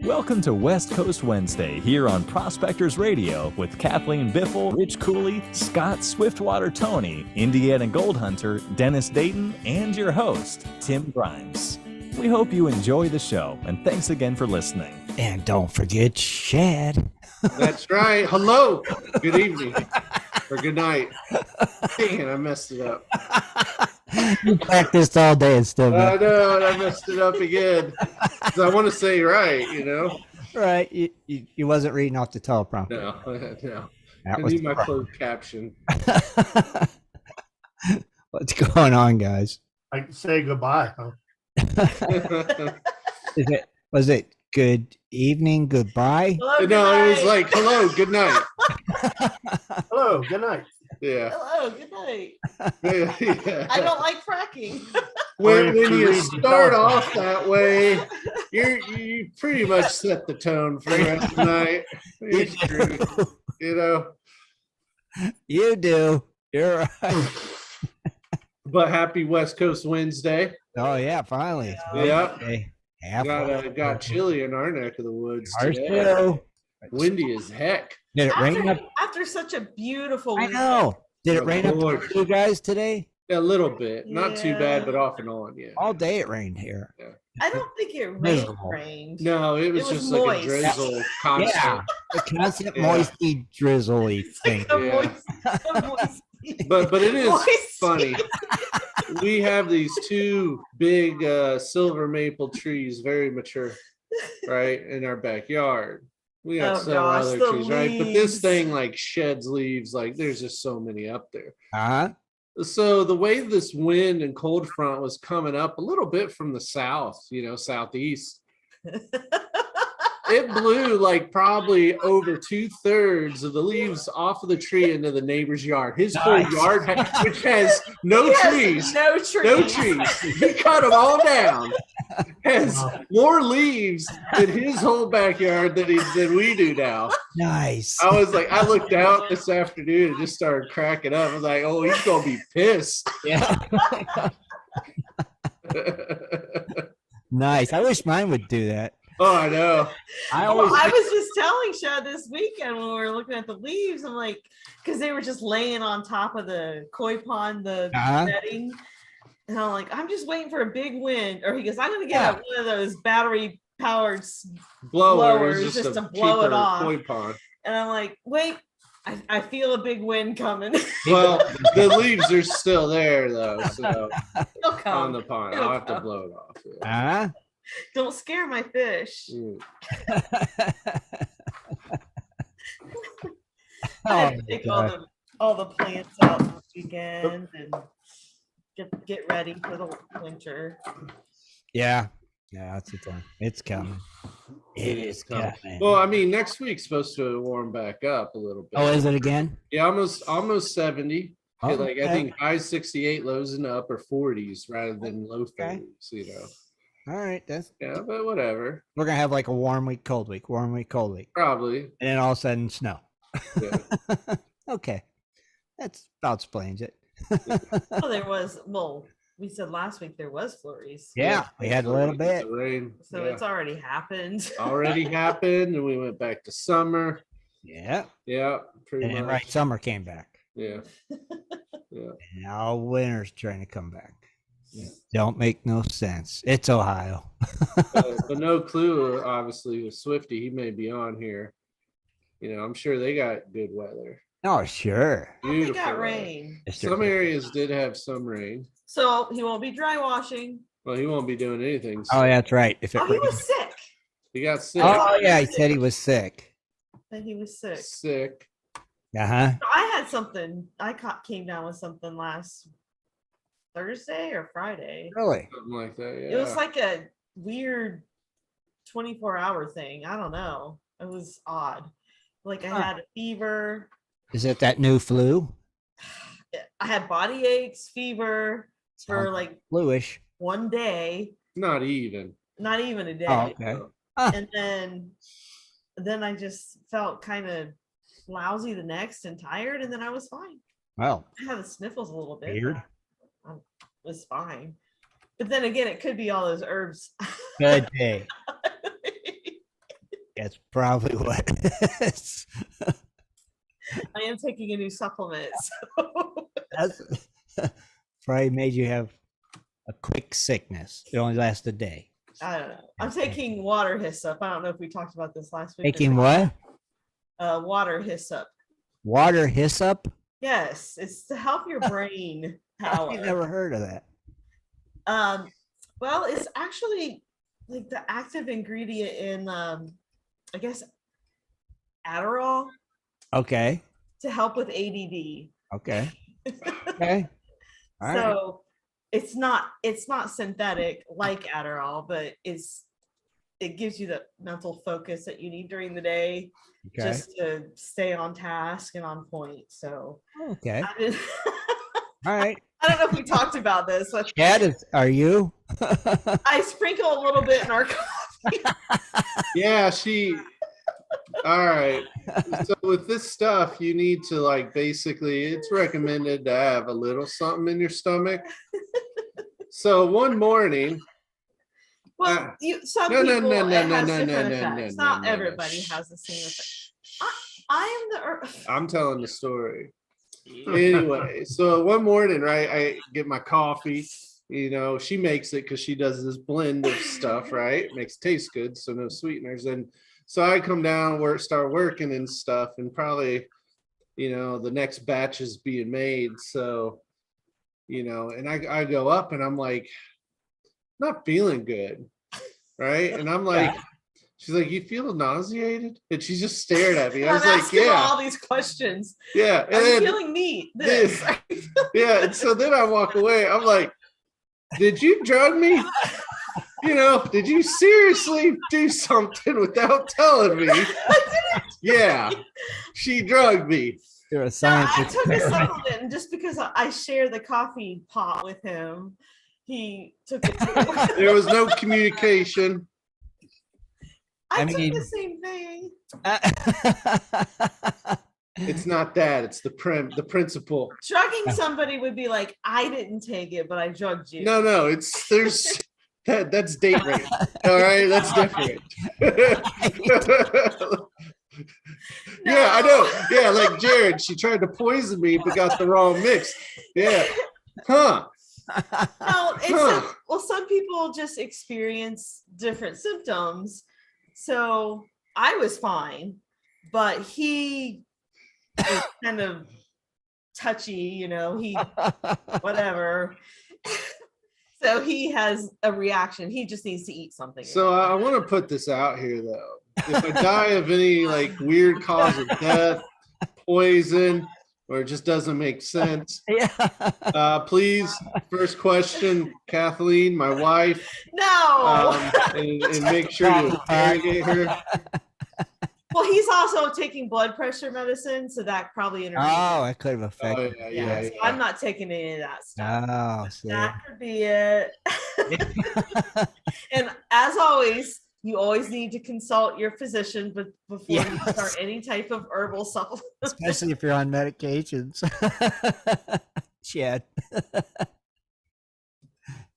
Welcome to West Coast Wednesday here on Prospectors Radio with Kathleen Biffle, Rich Cooley, Scott Swiftwater Tony, Indiana Gold Hunter, Dennis Dayton, and your host, Tim Grimes. We hope you enjoy the show, and thanks again for listening. And don't forget Shad. That's right. Hello. Good evening. Or good night. Dang it, I messed it up. You practiced all day and still I know, and I messed it up again. 'Cause I want to say right, you know? Right. You wasn't reading off the teleprompter. No. That I was need my closed caption. What's going on, guys? I can say goodbye, huh? Was it good evening, goodbye? No, it was like, hello, good night. Hello, good night. Yeah. Hello, good night. Yeah. I don't like fracking. When you start off that way, you pretty much set the tone for the rest of the night. You're screwed, you know. You do. You're right. But happy West Coast Wednesday. Oh yeah, finally. Yeah. Okay. Got chilly in our neck of the woods Ours today. too. Windy as heck. Did it rain up? After such a beautiful I weekend. know. Did it Oh, rain up Lord. for you guys today? A little bit. Not too Yeah. bad, but off and on, yeah. All day it rained here. I don't think it Miserable. rained. No, it was It was just like moist. a drizzle constant. Yeah, the constant Yeah. moisty, drizzly It's thing. like a Yeah. moist. But it is Moist. funny. We have these two big silver maple trees, very mature, right, in our backyard. We got Oh, some gosh, other the trees, right? But this leaves. thing like sheds leaves, like there's just so many up there. Huh? So the way this wind and cold front was coming up a little bit from the south, southeast, it blew like probably over 2/3 of the leaves off of the tree into the neighbor's yard. His whole Nice. yard, which has no Yes, trees, No trees. no trees. He cut them all down. Has Wow. more leaves in his whole backyard than we do now. Nice. I was like, I looked out this afternoon and just started cracking up. I was like, oh, he's gonna be pissed. Yeah. Nice. I wish mine would do that. Oh, I know. I Well, always I was just telling Shad this weekend when we were looking at the leaves, I'm like, because they were just laying on top of the koi pond, the Uh-huh. netting. And I'm like, I'm just waiting for a big wind. Or he goes, I'm going to get Yeah. one of those battery powered. Blowers Blowers just just a to blow it cheaper off. koi pond. And I'm like, wait, I feel a big wind coming. Well, the leaves are still there though, so It'll on come. the pond. It'll I'll have to come. blow it off. Yeah. Huh? Don't scare my fish. Mm. I had to Oh, take God. all the plants out this weekend and get ready for the winter. Yeah. Yeah, that's the thing. It's coming. It is coming. Well, I mean, next week's supposed to warm back up a little bit. Oh, is it again? Yeah, almost 70. Oh, Like I okay. think high 68, lows in the upper 40s rather than low 30s. Okay. All right. Yeah, but whatever. We're gonna have like a warm week, cold week, warm week, cold week, Probably. and then all of a sudden snow. Yeah. Okay. That's about explains it. Oh, there was, well, we said last week there was flurries. Yeah, we had a little bit. The rain. So yeah. it's already happened. already happened, and we went back to summer. Yeah. Yeah, pretty And much. then right, summer came back. Yeah. Yeah. And now winter's trying to come back. Yeah. Don't make no sense. It's Ohio. But no clue, obviously, with Swifty. He may be on here. I'm sure they got good weather. Oh, sure. We Beautiful. got weather. rain. Some areas did have some rain. So he won't be dry washing. Well, he won't be doing anything. Oh, yeah, that's right. If it Oh, he was rains- sick. He got sick. Oh, yeah, he said he was sick. That he was sick. Sick. Uh-huh. I had something. Came down with something last Thursday or Friday. Really? Something like that. Yeah. It was like a weird 24-hour thing. I don't know. It was odd. Like I Huh. had a fever. Is it that new flu? I had body aches, fever for Sounds like bluish. one day, not even. not even a day. Oh, okay. And then I just felt kind of lousy the next and tired, and then I was fine. Well, I had the sniffles a little bit. weird. I was fine. But then again, it could be all those herbs. Good day. That's probably what it is. I am taking a new supplement. So. That's probably made you have a quick sickness. It only lasts a day. I don't know. I'm taking water hyssop. I don't know if we talked about this last week. Taking what? Water hyssop. Water hyssop? Yes, it's to help your brain power. I've never heard of that. Well, it's actually like the active ingredient in, I guess, Adderall Okay. to help with ADD. Okay. Okay. All right. So it's not synthetic like Adderall, but it gives you the mental focus that you need during the day, Okay. just to stay on task and on point. So Okay. I didn't- All right. I don't know if we talked about this, but Chad, are you? I sprinkle a little bit in our coffee. Yeah, all right. So with this stuff, you need to like basically it's recommended to have a little something in your stomach. So one morning, Well, some no, people no, no, it no, has no, different no, effects. no, Not no, no. everybody has the same effect. I am the I'm telling the story. Anyway, so one morning, right, I get my coffee. You know, she makes it because she does this blend of stuff, right? Makes it taste good, so no sweeteners. And so I come down, start working and stuff, and probably, you know, the next batch is being made. So, you know, and I go up and I'm like, not feeling good, right? And I'm like, she's like, you feel nauseated? And she just stared at me. I was I'm like, asking yeah, all these questions. yeah. Are you feeling neat? This. Yeah. And so then I walk away. I'm like, did you drug me? You know, did you seriously do something without telling me? Yeah, she drugged me. You're a I scientist. took a supplement, and just because I share the coffee pot with him, he took it too. There was no communication. I I took mean- the same thing. It's not that. It's the principle. Drugging somebody would be like, I didn't take it, but I drugged you. No. That's date rape. All right, that's different. Yeah, I know. Yeah, like Jared, she tried to poison me but got the wrong mix. Yeah. Huh. No, Huh. well, some people just experience different symptoms. So I was fine, but he is kind of touchy, you know, whatever. So he has a reaction. He just needs to eat something. So I want to put this out here though. If I die of any like weird cause of death, poison, or it just doesn't make sense, please, first question, Kathleen, my wife, No. and make sure you interrogate her. Well, he's also taking blood pressure medicine, so that probably intervenes. Oh, it could have Oh, affected. yeah. So I'm not taking any of that stuff. Oh, see. That could be it. And as always, you always need to consult your physician before you Yes. start any type of herbal supplement. Especially if you're on medications. Chad.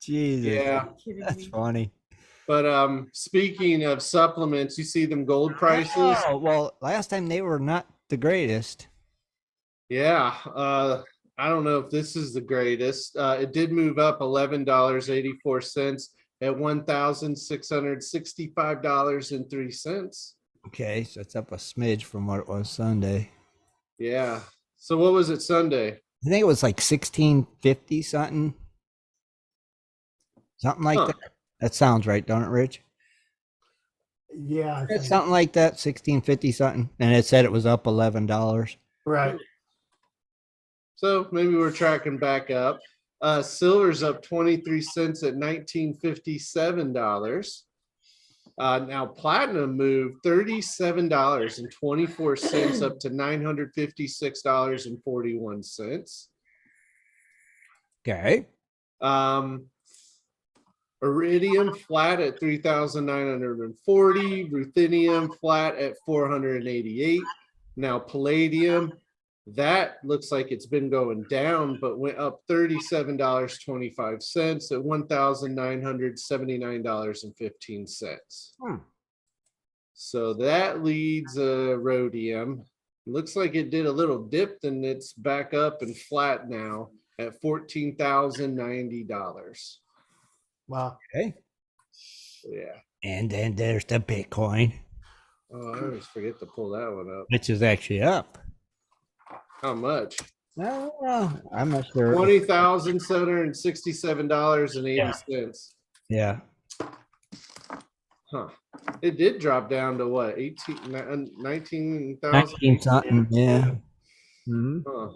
Jesus. Yeah. Kidding That's me? funny. But speaking of supplements, you see them gold prices? Oh, well, last time they were not the greatest. Yeah. I don't know if this is the greatest. It did move up $11.84 at $1,665.03. Okay, so it's up a smidge from what it was Sunday. Yeah. So what was it Sunday? I think it was like 1650 something. Something like Huh. that. That sounds right, don't it, Rich? Yeah, I It's think- something like that, 1650 something. And it said it was up $11. right. So maybe we're tracking back up. Silver's up 23 cents at $1957. Now platinum moved $37.24 up to $956.41. Okay. Iridium flat at 3,940. Ruthenium flat at 488. Now palladium, that looks like it's been going down, but went up $37.25 at $1,979.15. So that leads rhodium. Looks like it did a little dip, and it's back up and flat now at $14,090. Wow. Okay. Yeah. And then there's the Bitcoin, Oh, I always forget to pull that one up. which is actually up. How much? I don't know. I'm not sure. $20,767.80. Yeah. Huh. It did drop down to what? 19,000? 19 something. Yeah. Mm-hmm. Huh.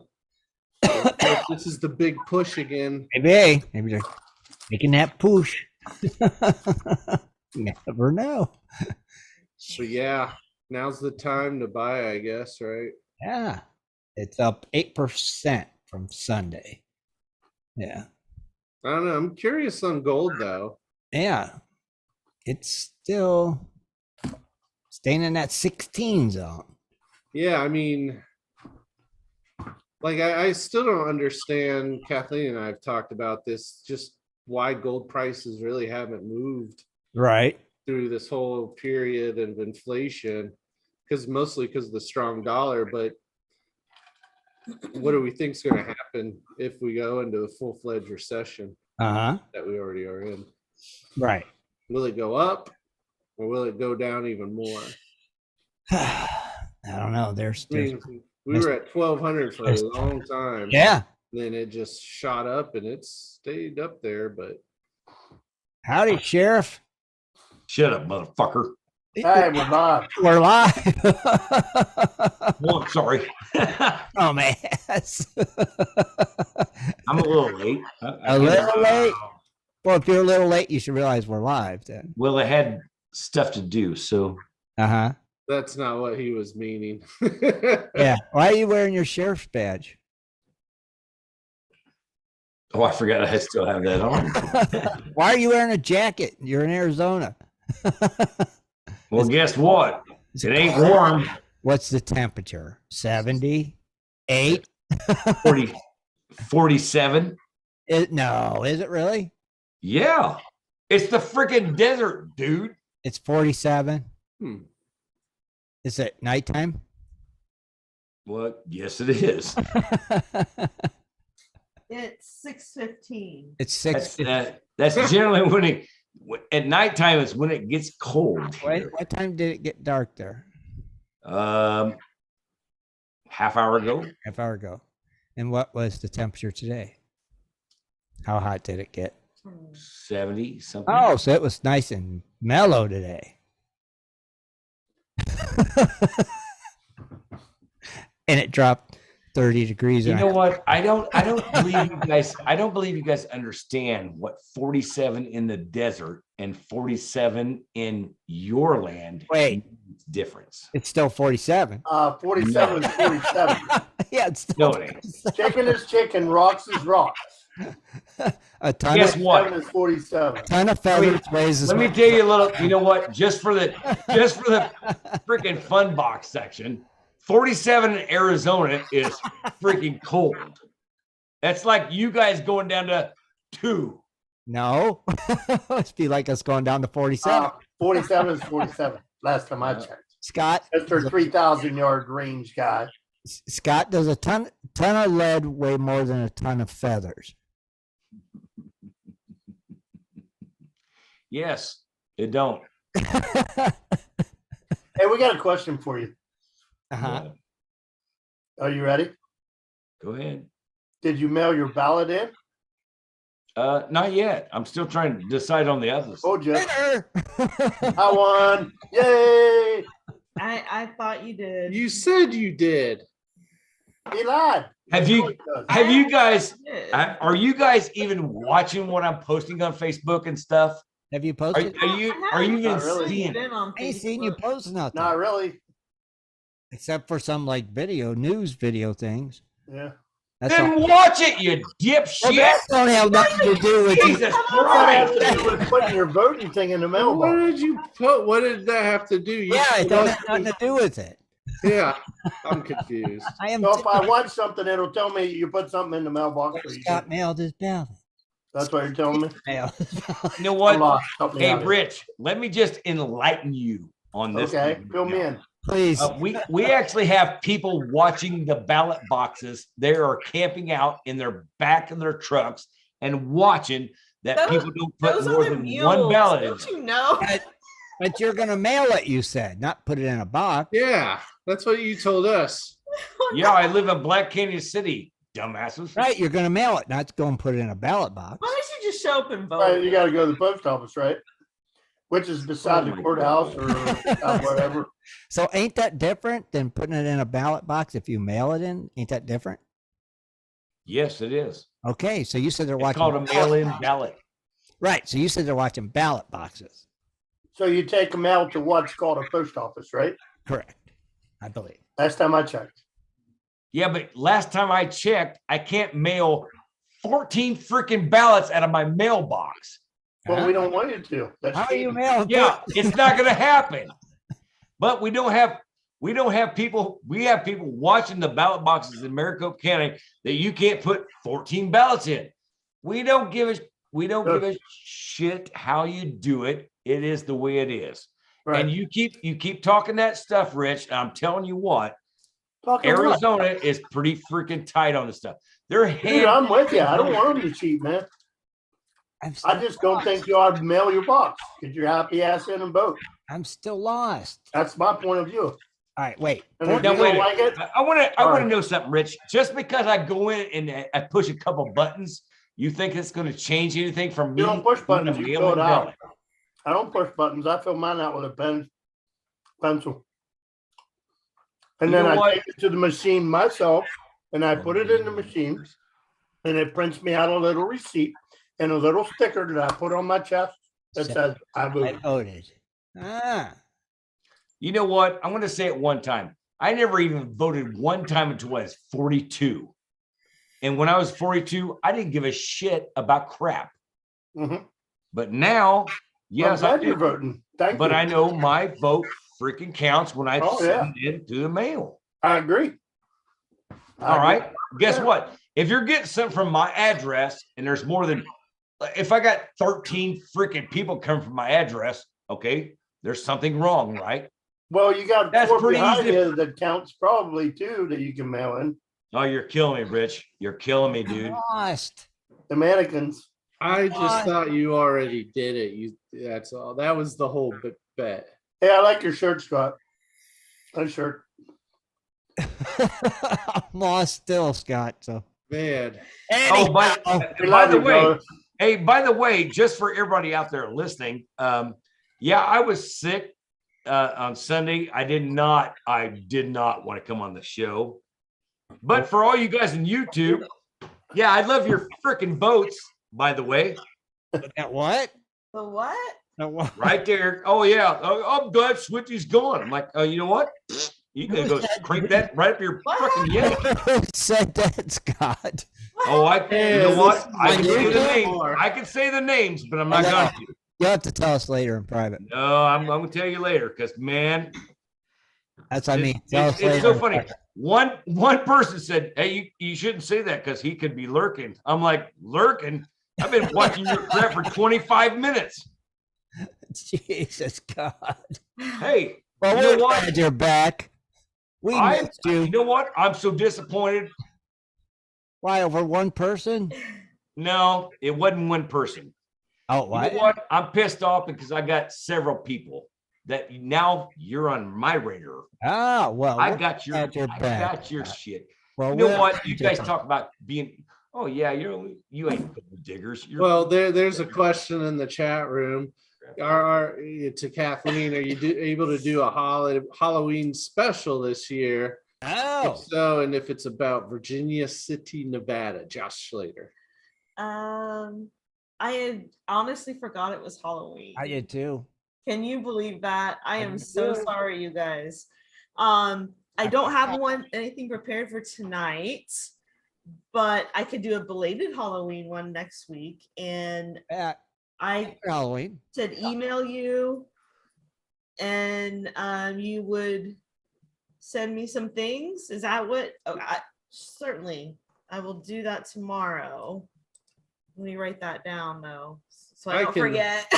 This is the big push again. Maybe they're making that push. Never know. But yeah, now's the time to buy, I guess, right? Yeah. It's up 8% from Sunday. Yeah. I don't know. I'm curious on gold though. Yeah. It's still staying in that 16 zone. Yeah, I mean, like I still don't understand. Kathleen and I have talked about this, just why gold prices really haven't moved Right. through this whole period of inflation, mostly because of the strong dollar. But what do we think is going to happen if we go into a full-fledged recession Uh-huh. that we already are in? Right. Will it go up or will it go down even more? I don't know. I mean, we were at 1,200 for a long time. yeah. Then it just shot up and it stayed up there. But Howdy, Sheriff. Shut up, motherfucker. Hey, we're live. We're live. Oh, I'm sorry. Oh man. I'm a little late. A little late. Well, if you're a little late, you should realize we're live then. Well, I had stuff to do, so Uh-huh. that's not what he was meaning. Yeah. Why are you wearing your sheriff's badge? I forgot I still have that on. Why are you wearing a jacket? You're in Arizona. Well, guess what? It ain't warm. What's the temperature? 78? 47. No, is it really? Yeah. It's the freaking desert, dude. It's 47. Hmm. Is it nighttime? What? Yes, it is. It's 6:15. It's 6. That's generally when at nighttime is when it gets cold. Here. What time did it get dark there? Half hour ago. Half hour ago. And what was the temperature today? How hot did it get? 70 something. Oh, so it was nice and mellow today. And it dropped 30 degrees. You know what? I don't believe you guys. I don't believe you guys understand what 47 in the desert and 47 in your land. Wait. Difference. It's still 47. 47 is 47. Yeah, it's still No, it ain't. Chicken is chicken, rocks is rocks. a ton Guess of what? 7 is 47. ton of feathers weighs as Let me much. tell you a little. You know what? Just for the freaking fun box section, 47 in Arizona is freaking cold. That's like you guys going down to 2. No, must be like us going down to 47. 47 is 47. Last time I checked. Scott, That's their 3,000-yard range guy. Scott, does a ton of lead weigh more than a ton of feathers? Yes, it don't. Uh-huh. Hey, we got a question for you. Are you ready? Go ahead. Did you mail your ballot in? Not yet. I'm still trying to decide on the others. Oh, Jeff. Winner! I won. Yay. I thought you did. You said you did. He lied. Have He you- really does. Have you guys? did. Are you guys even watching what I'm posting on Facebook and stuff? Have you Are, posted? are you? I Are you haven't even Not really. seeing? been on I ain't seen you Facebook. posting out there. Not really. Except for some like news video things. Yeah. That's all. Then watch it, you Well, dipshit! that don't have nothing to do with you. Jesus What's that have Christ! to do with putting your voting thing in the What mailbox? did you put? What did that have to do? You Yeah, it put don't us- have nothing to do with it. Yeah, I'm confused. I am. So if I watch something, it'll tell me you put something in the mailbox. Or you Scott didn't. mailed his ballot. That's what you're telling me? Mailed his ballot. You know I'm what? lost. Help me Hey, out here. Rich, let me just enlighten you on this. Okay, fill me in. Please. We actually have people watching the ballot boxes. They are camping out in their back of their trucks and watching that people don't put Those more are the than mules. one ballot in. Don't you know? But you're going to mail it, you said, not put it in a box. Yeah, that's what you told us. Yeah, I live in Black Canyon City, dumbasses. Right, you're going to mail it, not go and put it in a ballot box. Why don't you just show up and vote? Right, you got to go to the post office, right? Which is beside the courthouse or whatever. So ain't that different than putting it in a ballot box if you mail it in? Ain't that different? Yes, it is. Okay, so you said they're It's watching. called a mail-in ballot. Right, so you said they're watching ballot boxes. So you take them out to what's called a post office, right? Correct, I believe. Last time I checked. Yeah, but last time I checked, I can't mail 14 freaking ballots out of my mailbox. Well, we don't want you to. That's How are you cheating. mailing? Yeah, it's not going to happen. But we don't have people. We have people watching the ballot boxes in Maricopa County that you can't put 14 ballots in. We don't give a shit how you do it. It is the way it is. Right. And you keep talking that stuff, Rich. And I'm telling you what, Talking what? Arizona is pretty freaking tight on this stuff. They're Dude, I'm with you. I don't want them to cheat, man. I just don't think you ought to mail your box. Get your happy ass in and vote. I'm still lost. That's my point of view. All right, wait. And if Now, you wait don't a like minute. it, I want All to right. know something, Rich. Just because I go in and I push a couple buttons, you think it's going to change anything for me? you don't push buttons, doing a you fill it mail-in out. ballot? I don't push buttons. I fill mine out with a pencil. And You then know I what? take it to the machine myself and I put it in the machine and it prints me out a little receipt and a little sticker that I put on my chest that says I I voted. voted. Ah, You know what? I'm going to say it one time. I never even voted one time until I was 42. And when I was 42, I didn't give a shit about crap. Mhm. But now, yes, I'm I glad you're do. voting. Thank But you. I know my vote freaking counts when I Oh, yeah. send it in through the mail. I agree. All right. Guess what? If you're getting something from my address and there's more than, if I got 13 freaking people come from my address, okay, there's something wrong, right? Well, you got That's four pretty behind easy. you that counts probably too that you can mail in. Oh, you're killing me, Rich. You're killing me, I'm dude. lost. The mannequins. I just thought you already did it. That's all. That was the whole bet. Hey, I like your shirt, Scott. Nice shirt. I'm lost still, Scott. So, Man, Oh, by We love the you, way, brother. hey, by the way, just for everybody out there listening, yeah, I was sick on Sunday. I did not want to come on the show. But for all you guys in YouTube, yeah, I love your freaking votes, by the way. at what? The what? At what? Right there. Oh, yeah. Oh, I'm glad Swifty's gone. I'm like, oh, you know what? You can go crank that right up your What fucking yay. Who said that, Scott? Oh, you know what? I can say the YouTube? names. I can say the names, but I'm not going to. You'll have to tell us later in private. No, I'm going to tell you later because, man, That's what I mean. it's, Tell it's, us it's later so in funny. private. One person said, hey, you shouldn't say that because he could be lurking. I'm like, lurking? I've been watching your crap for 25 minutes. Jesus God. Hey, Well, you know we're what? glad you're back. We missed You you. know what? I'm so disappointed. Why, over one person? No, it wasn't one person. Oh, You what? know what? I'm pissed off because I got several people that now you're on my radar. Ah, well, I we're got your, glad you're I back. got your shit. Well, You know we're what? You guys glad talk about being. Oh yeah, you ain't gold diggers. You're, well, there's a question in the chat room. To Kathleen, are you able to do a Halloween special this year? Oh, If so, and if it's about Virginia City, Nevada, Josh Slater. I had honestly forgot it was Halloween. I did too. Can you believe that? I am did so too. sorry, you guys. I don't have anything prepared for tonight, but I could do a belated Halloween one next week. And At I Halloween. said email you, and you would send me some things. Is that what? Oh, certainly, I will do that tomorrow. Let me write that down though, so I don't forget.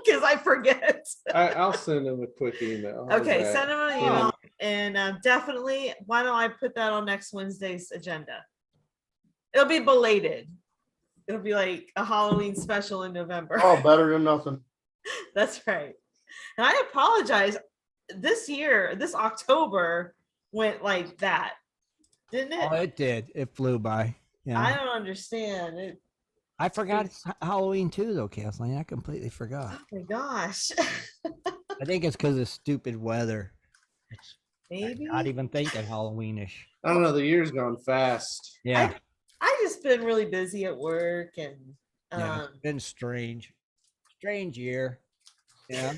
because I forget. I'll send him a quick email. How's Okay, that? send him an email, and definitely, why don't I put that on next Wednesday's agenda? It'll be belated. It'll be like a Halloween special in November. Oh, better than nothing. That's right. And I apologize. This year, this October went like that, didn't it? Oh, it did. It flew by. Yeah. I don't understand it. I forgot it's Halloween too, though, Kathleen. I completely forgot. Oh my gosh. I think it's because of stupid weather. It's Maybe. not even thinking Halloweenish. I don't know. The year's gone fast. Yeah. I just been really busy at work and Yeah. It's been strange. Strange year. Yeah.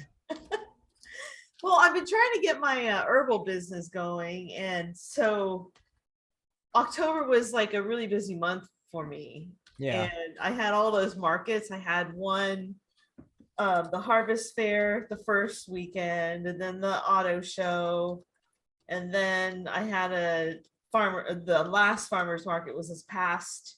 well, I've been trying to get my herbal business going, and so October was like a really busy month for me. Yeah. And I had all those markets. I had one, the harvest fair the first weekend, and then the auto show, and then I had a farmer. The last farmers market was this past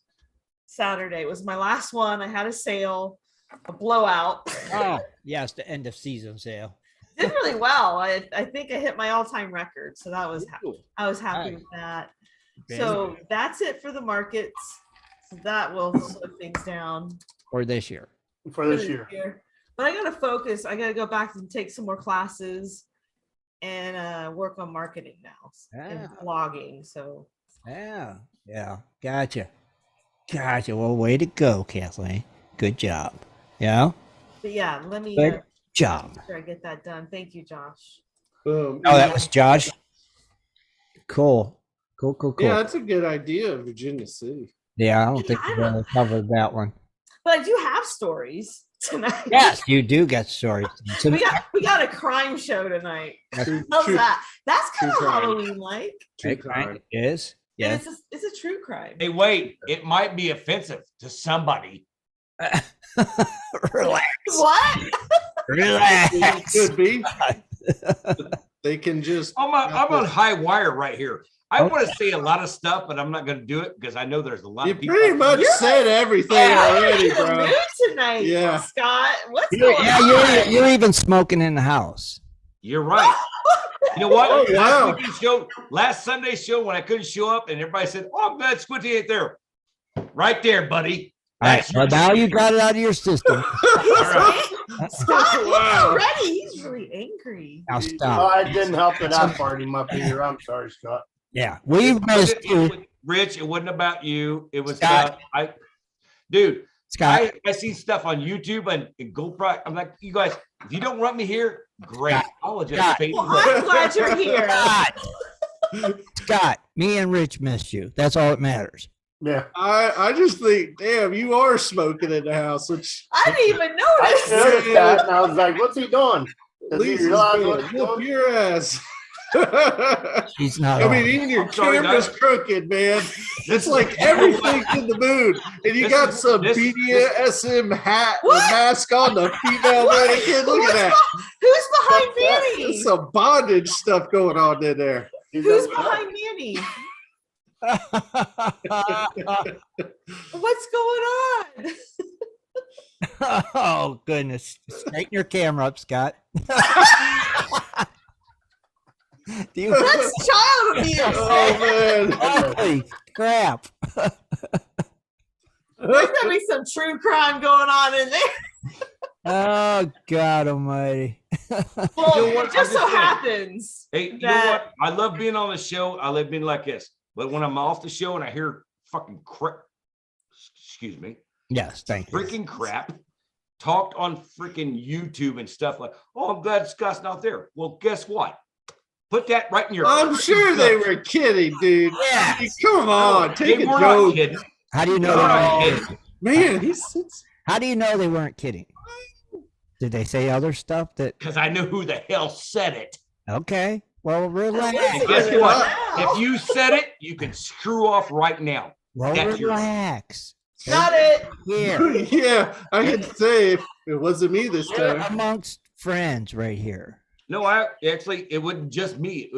Saturday. It was my last one. I had a sale, a blowout. Oh, yes, the end of season sale. Did really well. I think I hit my all-time record, so that was Ooh, I was happy nice. with that. Very So good. that's it for the markets. So that will slow things down For this year. For this year. But I gotta focus. I gotta go back and take some more classes and work on marketing now and Yeah. blogging. So Yeah. Yeah. Gotcha. Gotcha. Well, way to go, Kathleen. Good job. Yeah. but yeah, let me Good job. make sure I get that done. Thank you, Josh. Boom. Oh, that was Josh. Cool. Cool. Cool. Cool. Yeah, Yeah. that's a good idea, Virginia City. I don't think we really covered that one. But I do have stories tonight. Yes, you do get stories. So- we got a crime show tonight. True, How's true, that? That's kind of true crime. Halloween like. true Right, crime. right, it is. Yes. It's a true crime. Hey, wait, it might be offensive to somebody. Relax. What? Relax. Could be. They can just. I'm on high wire right here. I Okay. want to say a lot of stuff, but I'm not going to do it because I know there's a lot You of people. pretty much You're- said everything Yeah, already, you're in the bro. mood tonight, Yeah. Scott. What's You're, going yeah, on? you're even smoking in the house. You're right. You know what? Oh, wow. Last Sunday show when I couldn't show up and everybody said, "Oh, I'm glad Squinty ain't there." Right there, buddy. All right. That's Well, now you got it out of your system. Scott, look Wow. already. He's really angry. Now Oh, stop. I didn't help that I farted him up here. I'm sorry, Scott. Yeah, we've missed you, Rich, it wasn't about you. It was Scott. about dude. Scott. I see stuff on YouTube and GoPro. I'm like, you guys, if you don't want me here, great. Scott. I'll just Scott. fade Well, away. I'm glad you're here. Scott, me and Rich missed you. That's all that matters. Yeah. I just think, damn, you are smoking in the house, which I didn't even I notice. noticed that and I was like, what's he doing? Does he Lisa's realize gonna what he's whoop doing? your ass. I She's not. mean, on. even your I'm sorry, camera's guys. crooked, man. This It's is- like everything's in the mood. And you This got is- some this- BDSM hat and What? mask on, the female mannequin. Look at that. Who's behind There's Manny? some bondage stuff going on in there. He's Who's upset. behind Manny? What's going on? Oh goodness! Straighten your camera up, Scott. Do you? That's child abuse. Oh, man. Holy crap! There's gonna be some true crime going on in there. Oh God Almighty! Well, You know what? it just I'm so just saying. happens. Hey, you know that- what? I love being on the show. I love being like this. But when I'm off the show and I hear fucking crap, excuse me, Yes, thank you. freaking crap talked on freaking YouTube and stuff like, oh, I'm glad Scott's not there. Well, guess what? Put that right in your. I'm sure they were kidding, dude. Yeah. Come on, take They a were not joke. kidding. How do you know? They They were not weren't, kidding. Man, he sits. how do you know they weren't kidding? Did they say other stuff that? Because I know who the hell said it. Okay. Well, relax. And guess Wow. what? If you said it, you can screw off right now. Well, That's your- relax. Got it. Here. Yeah, I can say if it wasn't me this We're time. amongst friends right here. No, I actually, it wasn't just me.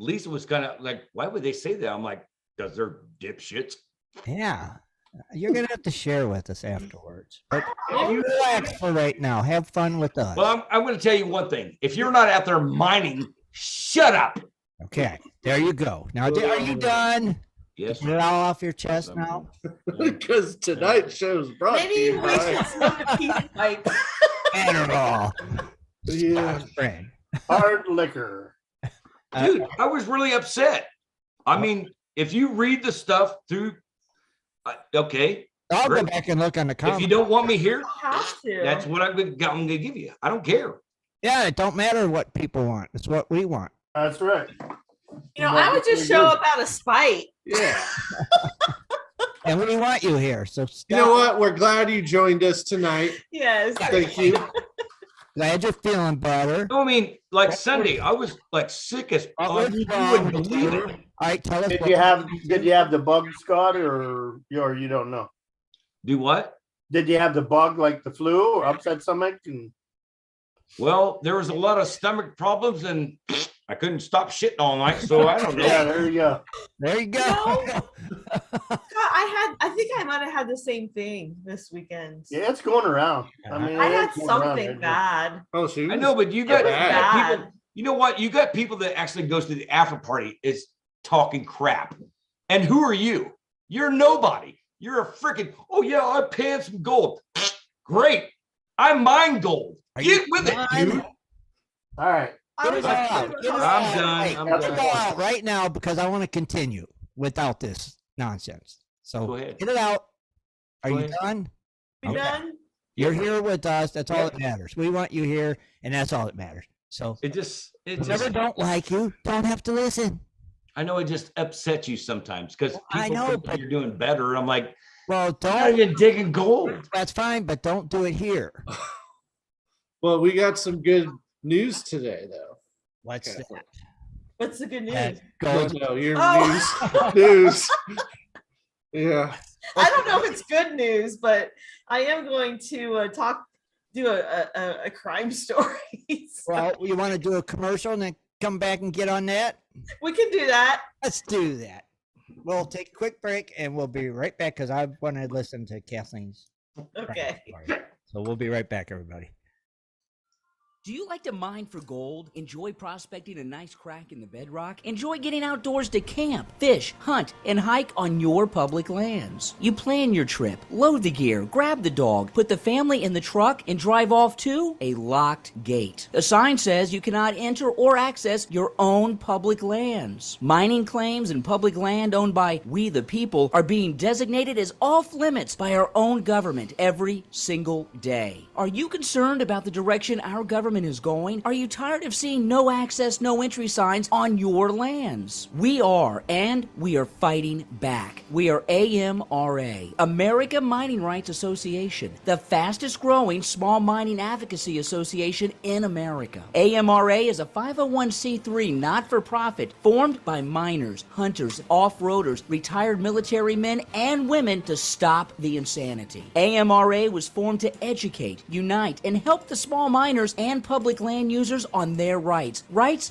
Lisa was kind of like, why would they say that? I'm like, because they're dipshits. Yeah. You're gonna have to share with us afterwards. But you relax for right now. Have fun with us. Well, I'm going to tell you one thing. If you're not out there mining, shut up. Okay, there you go. Now, are you done? Yes. Get it all off your chest now. Because tonight's show's brought to Maybe you we should by. smoke a peace pipe. Adderall. Yeah. Friend. Hard liquor. Dude, I was really upset. I mean, if you read the stuff through, okay. I'll Great. go back and look on the If comments. you don't want me here, Have to. that's what I'm going to give you. I don't care. Yeah, it don't matter what people want. It's what we want. That's right. I would just show up out of spite. Yeah. And we want you here. So You know what? We're glad you joined us tonight. Yes. Thank you. Glad you're feeling better. No, I mean, like Sunday, I was like sick as What fuck. was You wrong wouldn't with believe you? it. All right, tell us. Did you have the bug, Scott, or you don't know? Do what? Did you have the bug like the flu or upset stomach? And Well, there was a lot of stomach problems and I couldn't stop shitting all night. So I don't know. yeah, there you go. There you go. God, I think I might have had the same thing this weekend. Yeah, it's going around. I mean, I had it's going around. something bad. Oh, shoot. I know, but you It got was bad. people. You know what? You got people that actually goes to the after party is talking crap. And who are you? You're nobody. You're a freaking, oh yeah, I paying some gold. Great. I mine gold. Get with it, dude. All right. I was Get it all out. Get it all out. I'm done. Hey, I'm get done. it all out right now because I want to continue without this nonsense. So Go ahead. get it out. Are Go you ahead. done? We Okay. done? You're here with us. That's all that matters. We want you here, and that's all that matters. So It just, whoever don't like you, don't have to listen. I know it just upsets you sometimes because I people know, think but- you're doing better. I'm like, Well, I'm not don't. even digging gold. That's fine, but don't do it here. Well, we got some good news today, though. What's Okay. that? What's the good news? That No, goes. no, your Oh. news. Yeah. I don't know if it's good news, but I am going to do a crime story. So Well, you want to do a commercial and then come back and get on that? we can do that. Let's do that. We'll take a quick break and we'll be right back because I want to listen to Kathleen's. Okay. story. So we'll be right back, everybody. Do you like to mine for gold? Enjoy prospecting a nice crack in the bedrock? Enjoy getting outdoors to camp, fish, hunt, and hike on your public lands? You plan your trip, load the gear, grab the dog, put the family in the truck, and drive off to a locked gate. A sign says you cannot enter or access your own public lands. Mining claims and public land owned by we the people are being designated as off limits by our own government every single day. Are you concerned about the direction our government is going? Are you tired of seeing no access, no entry signs on your lands? We are, and we are fighting back. We are AMRA, America Mining Rights Association, the fastest growing small mining advocacy association in America. AMRA is a 501c3 not-for-profit formed by miners, hunters, off-roaders, retired military men and women to stop the insanity. AMRA was formed to educate, unite, and help the small miners and public land users on their rights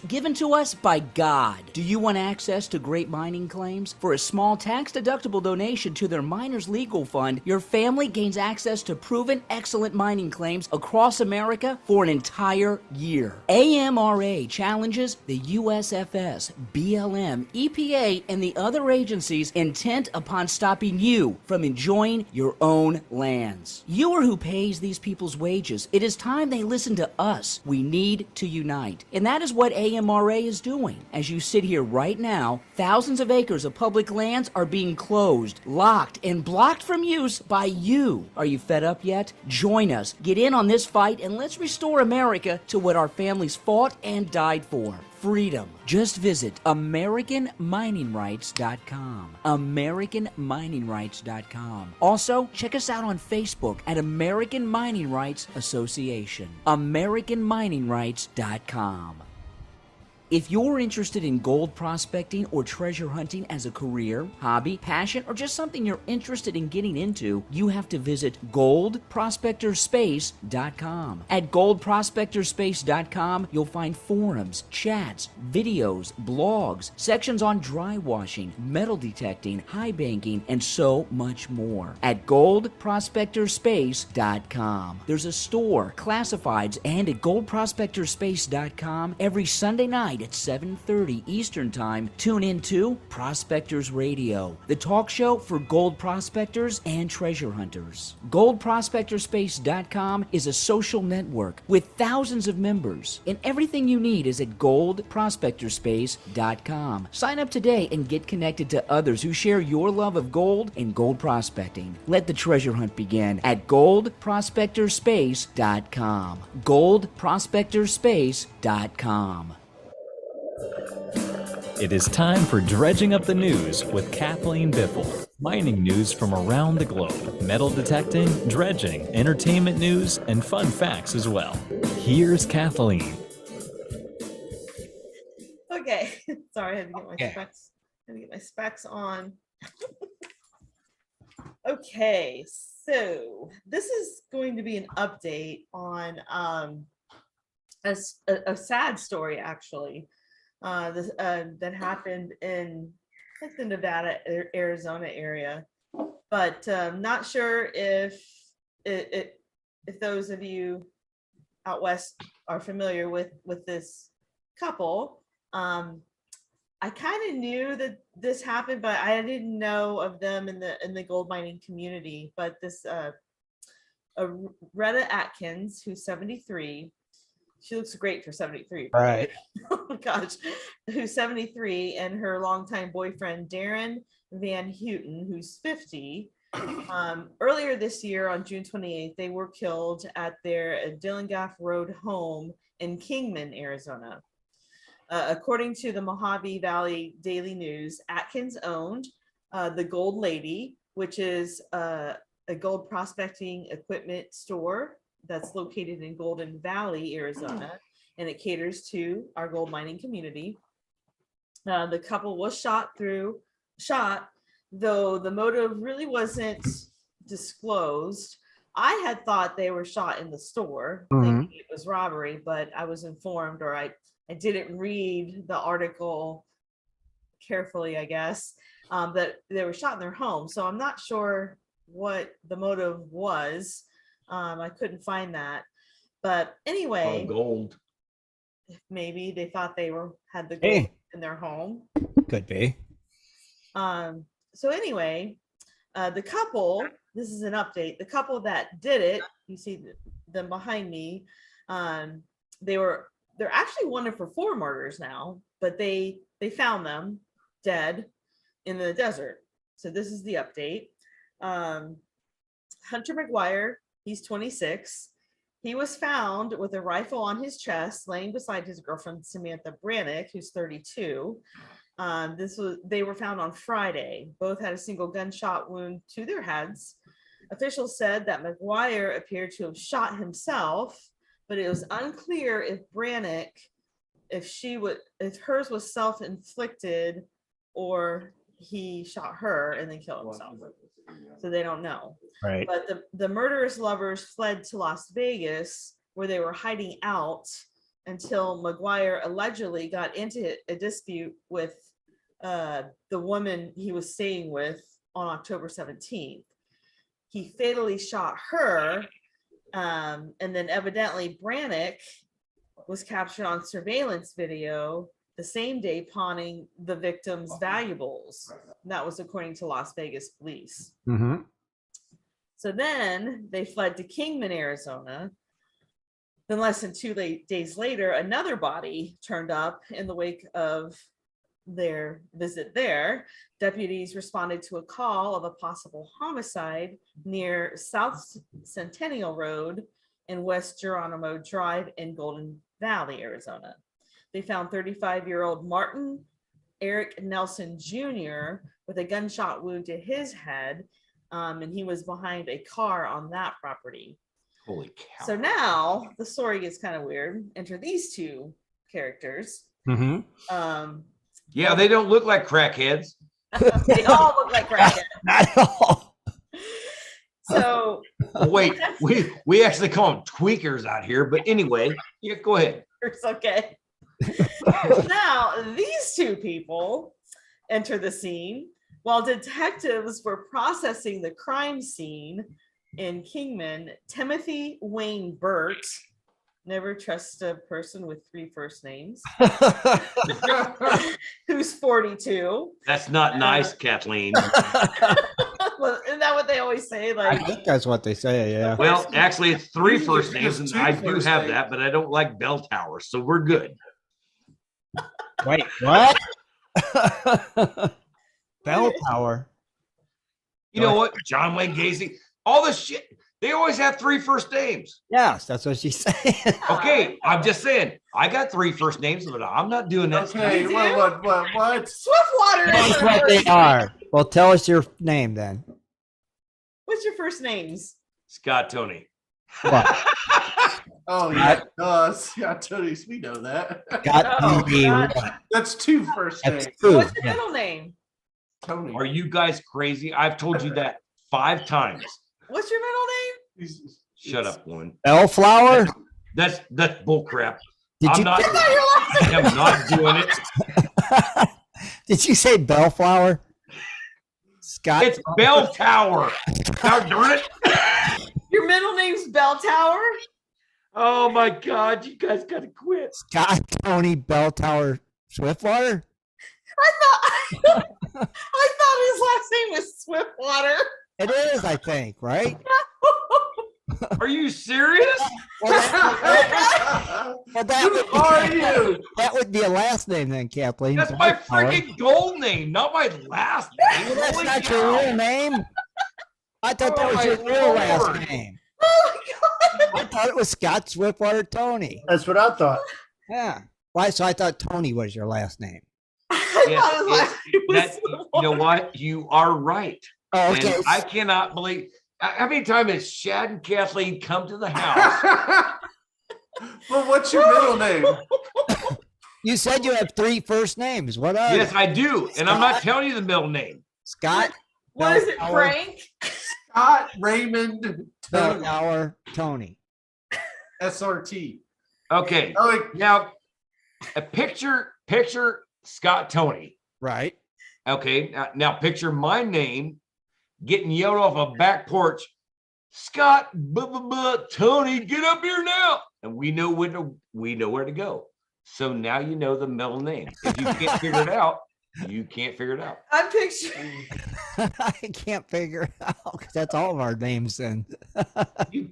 given to us by God. Do you want access to great mining claims? For a small tax-deductible donation to their Miners Legal Fund, your family gains access to proven excellent mining claims across America for an entire year. AMRA challenges the USFS, BLM, EPA, and the other agencies intent upon stopping you from enjoying your own lands. You are who pays these people's wages. It is time they listen to us. We need to unite. And that is what AMRA is doing. As you sit here right now, thousands of acres of public lands are being closed, locked, and blocked from use by you. Are you fed up yet? Join us. Get in on this fight and let's restore America to what our families fought and died for. Freedom. Just visit AmericanMiningRights.com. AmericanMiningRights.com. Also, check us out on Facebook at American Mining Rights Association. AmericanMiningRights.com. If you're interested in gold prospecting or treasure hunting as a career, hobby, passion, or just something you're interested in getting into, you have to visit goldprospectorspace.com. At goldprospectorspace.com, you'll find forums, chats, videos, blogs, sections on dry washing, metal detecting, high banking, and so much more. At goldprospectorspace.com. There's a store, classifieds, and at goldprospectorspace.com every Sunday night at 7:30 Eastern Time. Tune in to Prospectors Radio, the talk show for gold prospectors and treasure hunters. Goldprospectorspace.com is a social network with thousands of members, and everything you need is at goldprospectorspace.com. Sign up today and get connected to others who share your love of gold and gold prospecting. Let the treasure hunt begin at goldprospectorspace.com. goldprospectorspace.com. It is time for Dredging Up the News with Kathleen Biffle. Mining news from around the globe, metal detecting, dredging, entertainment news, and fun facts as well. Here's Kathleen. Okay, sorry, I had to get my specs. I had to get my specs on. Okay, so this is going to be an update on a sad story actually. That happened in like the Nevada, Arizona area, but not sure if those of you out west are familiar with this couple. I kind of knew that this happened, but I didn't know of them in the gold mining community. But this Retta Atkins, who's 73. She looks great for 73. Right. Oh my gosh. Who's 73, and her longtime boyfriend, Darren Van Houten, who's 50. Earlier this year, on June 28th, they were killed at their Dillingaff Road home in Kingman, Arizona. According to the Mojave Valley Daily News, Atkins owned the Gold Lady, which is a gold prospecting equipment store that's located in Golden Valley, Arizona, and it caters to our gold mining community. The couple was shot, though the motive really wasn't disclosed. I had thought they were shot in the store, thinking it was robbery, but I was informed, or I didn't read the article carefully, I guess, that they were shot in their home. So I'm not sure what the motive was. I couldn't find that, but anyway, gold. Maybe they thought they had the gold in their home. Could be. So anyway, the couple. This is an update. The couple that did it, you see them behind me. They're actually wanted for 4 murders now, but they found them dead in the desert. So this is the update. Hunter McGuire. He's 26. He was found with a rifle on his chest, laying beside his girlfriend, Samantha Brannick, who's 32. They were found on Friday. Both had a single gunshot wound to their heads. Officials said that McGuire appeared to have shot himself, but it was unclear if Brannick, if hers was self-inflicted or he shot her and then killed himself. So they don't know. Right. But the murderous lovers fled to Las Vegas, where they were hiding out until McGuire allegedly got into a dispute with the woman he was staying with on October 17th. He fatally shot her, and then evidently Brannick was captured on surveillance video the same day pawning the victim's valuables. That was according to Las Vegas police. So then they fled to Kingman, Arizona. Then less than 2 days later, another body turned up in the wake of their visit there. Deputies responded to a call of a possible homicide near South Centennial Road and West Geronimo Drive in Golden Valley, Arizona. They found 35-year-old Martin Eric Nelson Jr. with a gunshot wound to his head, and he was behind a car on that property. Holy cow. So now the story gets kind of weird. Enter these 2 characters. Yeah, they don't look like crackheads. They all look like crackheads. Not at all. So Oh, wait, we actually call them tweakers out here. But anyway, yeah, go ahead. it's okay. Now, these two people enter the scene while detectives were processing the crime scene in Kingman. Timothy Wayne Burt, never trust a person with 3 first names, who's 42. That's not nice, Kathleen. Well, isn't that what they always say? I Like, think that's what they say. Yeah. Well, actually, it's 3 first names, and Two I do first have names. that, but I don't like bell towers, so we're good. Wait, what? Bell tower. You know what? John Wayne Gacy, all this shit. They always have 3 first names. Yes, that's what she's saying. Okay, I'm just saying. I got 3 first names, but I'm not doing that. Okay, You do? what? Swiftwater is That's her what they first are. name. Well, tell us your name then. What's your first names? Scott Tony. What? Oh yeah, Scott Tony, we know that. Got Oh, the God. what? That's 2 first That's names. two. What's your Yeah. middle name? Tony. Are you guys crazy? I've told you that 5 times. What's your middle name? Shut up, one. Bellflower? That's bull crap. Did I'm you not. I am not doing it. did you say Bellflower? Scott? It's Bell Tower. Now, darn it. Your middle name's Bell Tower? Oh my God, you guys gotta quit. Scott Tony Bell Tower Swiftwater? I thought his last name was Swiftwater. It is, I think, right? Are you serious? Well, that Who are you? that would be a last name then, Kathleen. That's my Bellflower. freaking gold name, not my last name. Well, that's Holy not cow. your real name. I thought that Oh, was your my real Lord. last name. Oh my God. I thought it was Scott Swiftwater Tony. That's what I thought. Yeah. Why? So I thought Tony was your last name. I Yes, thought his last name was that, you know what? You are right. Oh, okay. And I cannot believe how many times has Shad and Kathleen come to the house? Well, what's your middle name? You said you have 3 first names. What are Yes, they? I do. And I'm not telling you the middle name. Scott What is it, Bellflower, Frank? Scott Raymond Tony. Bellflower Tony. SRT. Okay. Oh, wait. Now, a picture Scott Tony. Right. Okay. Now picture my name getting yelled off a back porch. Scott, Tony, get up here now. And we know where to go. So now you know the middle name. If you can't figure it out, you can't figure it out. I'm picturing I can't figure it out because that's all of our names then.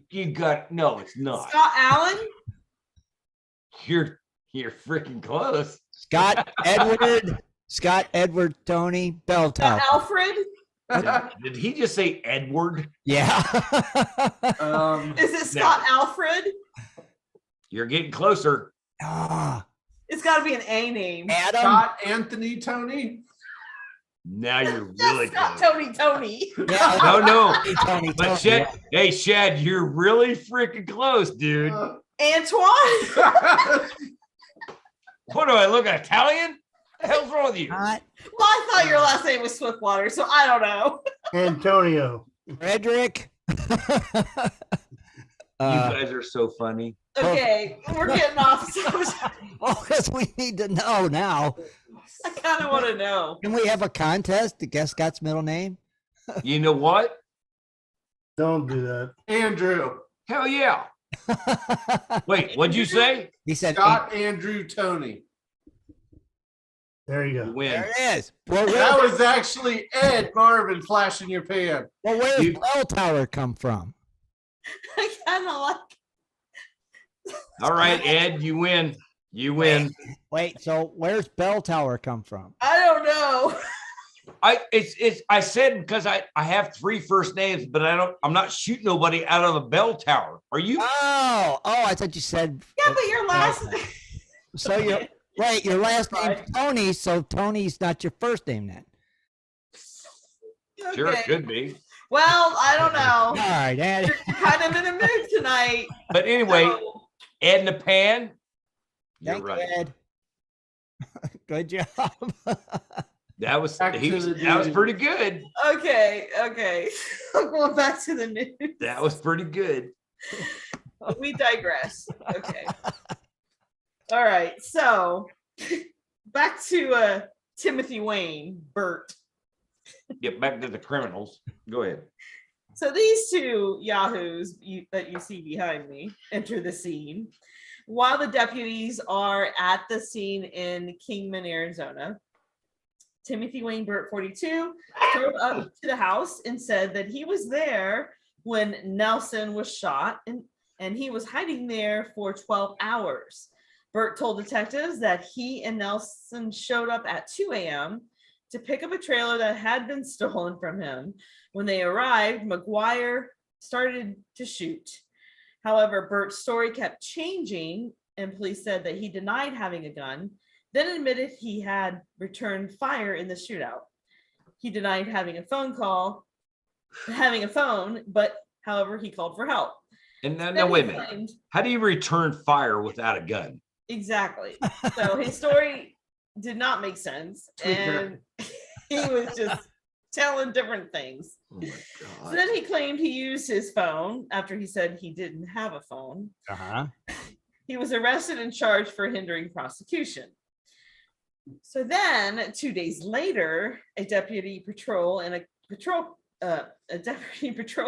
You got no, it's not. Scott Allen. You're freaking close. Scott Edward Tony Bell Tower. Alfred. Did he just say Edward? Yeah. Is it Scott Alfred? You're getting closer. Ah, It's got to be an A name. Adam. Scott Anthony Tony. Now you're That's really Scott close. Tony. Yeah. No. Tony, But Tony, Shad, yeah. hey Shad, you're really freaking close, dude. Antoine. What do I look Italian? What the hell's wrong with you? Not Well, I thought your last name was Swiftwater, so I don't know. Antonio. Frederick. You guys are so funny. Okay, we're getting off. Well, because we need to know now. I kind of want to know. Can we have a contest to guess Scott's middle name? You know what? Don't do that. Andrew. Hell yeah. Wait, what'd you say? He said, Scott Andrew Tony. There you You go. win. there it is. Well, That was actually Ed Marvin flashing your pan. where does You- Bell Tower come from? I kind of like. All right, Ed, you win. You win. Wait, so where's Bell Tower come from? I don't know. I said because I have 3 first names, but I'm not shooting nobody out of a bell tower. Are you? Oh, I thought you said. Yeah, but your last. So you're right. Your last name's Right. Tony, so Tony's not your first name then. Sure, it Okay. could be. Well, I don't All know. right, Daddy. You're kind of in a mood tonight. But anyway, So, Ed in the pan. You're Thank you, right. Ed. Good job. That was Back to the that was news. pretty good. Okay. Going back to the news. That was pretty good. We digress. Okay. All right. So back to Timothy Wayne, Bert. Get back to the criminals. Go ahead. So these two yahoos that you see behind me enter the scene while the deputies are at the scene in Kingman, Arizona. Timothy Wayne Burt, 42, showed up to the house and said that he was there when Nelson was shot and he was hiding there for 12 hours. Burt told detectives that he and Nelson showed up at 2 a.m. to pick up a trailer that had been stolen from him. When they arrived, McGuire started to shoot. However, Burt's story kept changing, and police said that he denied having a gun, then admitted he had returned fire in the shootout. He denied having a phone, but however, he called for help. And now Then wait a he minute. claimed- How do you return fire without a gun? Exactly. So his story did not make sense, Tweaker. and he was just telling different things. Oh my So god. then he claimed he used his phone after he said he didn't have a phone. Uh-huh. He was arrested and charged for hindering prosecution. So then 2 days later, a deputy patrol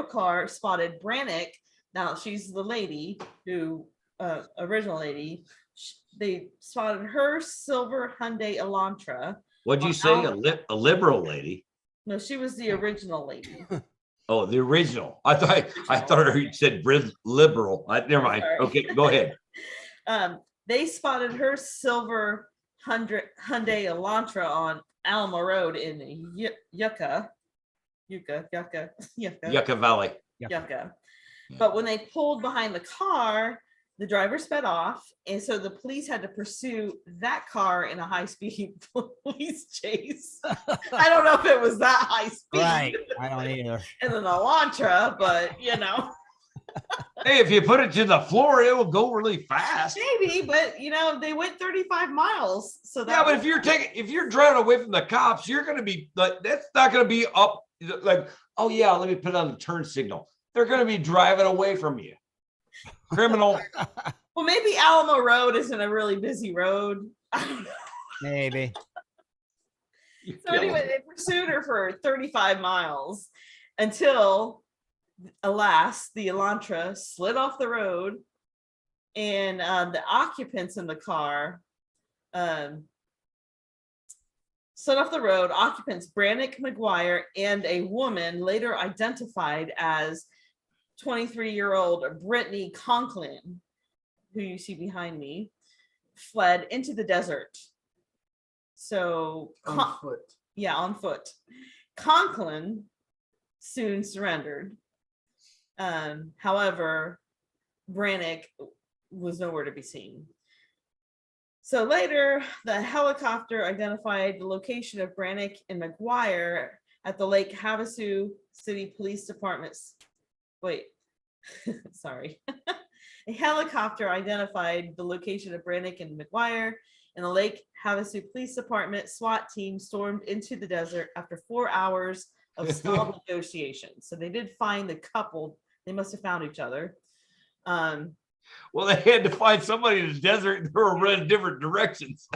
car spotted Brannick. Now she's the lady who original lady. They spotted her silver Hyundai Elantra. What'd you say? A liberal lady? No, she was the original lady. Oh, the original. I thought you said liberal. Never mind. Sorry. Okay, go ahead. They spotted her silver Hyundai Elantra on Alamo Road in Yucca Valley. Yucca. But when they pulled behind the car, the driver sped off, and so the police had to pursue that car in a high-speed police chase. I don't know if it was that high speed Right. I don't either. in an Elantra, but Hey, if you put it to the floor, it will go really fast. maybe. But they went 35 miles. So that Yeah, but if you're driving away from the cops, you're going to be like, that's not going to be up like, oh yeah, let me put on the turn signal. They're going to be driving away from you. Criminal. well, maybe Alamo Road isn't a really busy road. I don't know. Maybe. So anyway, they pursued her for 35 miles until, alas, the Elantra slid off the road, and the occupants in the car slid off the road. Occupants Brannick, McGuire, and a woman later identified as 23-year-old Brittany Conklin, who you see behind me, fled into the desert. So On foot. Yeah, on foot. Conklin soon surrendered. However, Brannick was nowhere to be seen. So later, the helicopter identified the location of Brannick and McGuire at the Lake Havasu City Police Department's. Wait, sorry. A helicopter identified the location of Brannick and McGuire, and the Lake Havasu Police Department SWAT team stormed into the desert after 4 hours of stalled negotiations. So they did find the couple. They must have found each other. Well, they had to find somebody in the desert and they were running different directions.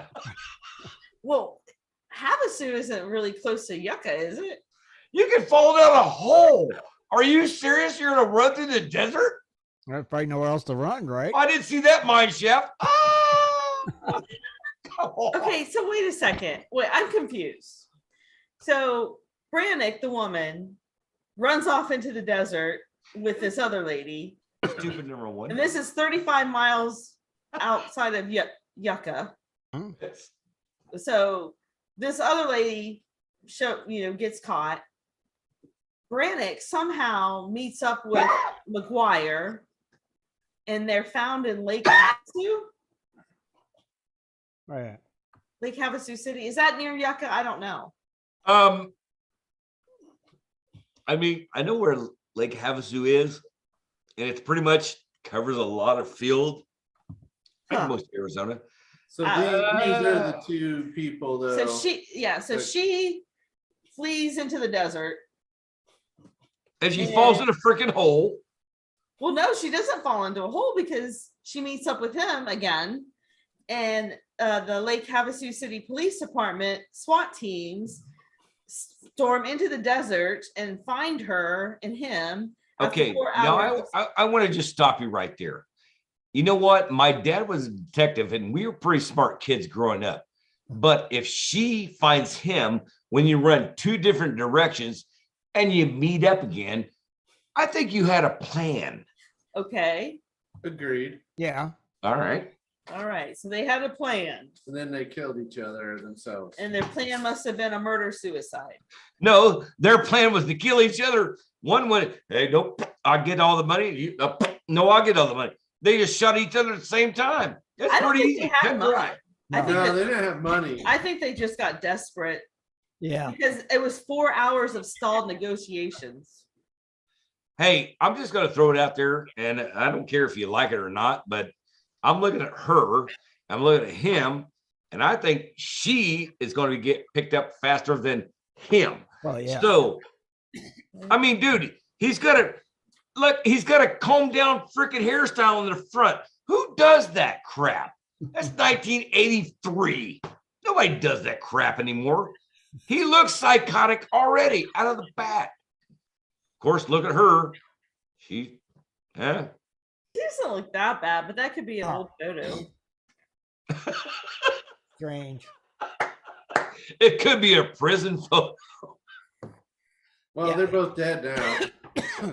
Well, Havasu isn't really close to Yucca, is it? You can fall down a hole. Are you serious? You're going to run through the desert? There's probably nowhere else to run, right? I didn't see that, mine chef. Ah! Okay, so wait a second. Wait, I'm confused. So Brannick, the woman, runs off into the desert with this other lady. Stupid number one. And this is 35 miles outside of Yucca. So this other lady gets caught. Brannick somehow meets up with McGuire, and they're found in Lake Havasu. Right. Lake Havasu City. Is that near Yucca? I don't know. I mean, I know where Lake Havasu is, and it's pretty much covers a lot of field, like most Arizona. So these are the two people, though. So she flees into the desert. And she falls in a freaking hole. Well, no, she doesn't fall into a hole because she meets up with him again. And the Lake Havasu City Police Department SWAT teams storm into the desert and find her and him. Okay, now I want to just stop you right there. You know what? My dad was a detective and we were pretty smart kids growing up. But if she finds him when you run two different directions and you meet up again, I think you had a plan. Okay. Agreed. Yeah. All right. So they had a plan. And then they killed each other themselves. And their plan must have been a murder-suicide. No, their plan was to kill each other. One went, hey, nope, I get all the money. No, I get all the money. They just shot each other at the same time. That's pretty easy. They had money. No, they didn't have money. I think they just got desperate. Yeah. Because it was 4 hours of stalled negotiations. Hey, I'm just going to throw it out there, and I don't care if you like it or not, but I'm looking at her, I'm looking at him, and I think she is going to get picked up faster than him. Well, yeah. So, I mean, dude, he's got a comb down freaking hairstyle in the front. Who does that crap? That's 1983. Nobody does that crap anymore. He looks psychotic already out of the bat. Of course, look at her. She doesn't look that bad, but that could be an old photo. Strange. It could be a prison photo. Well, they're both dead now.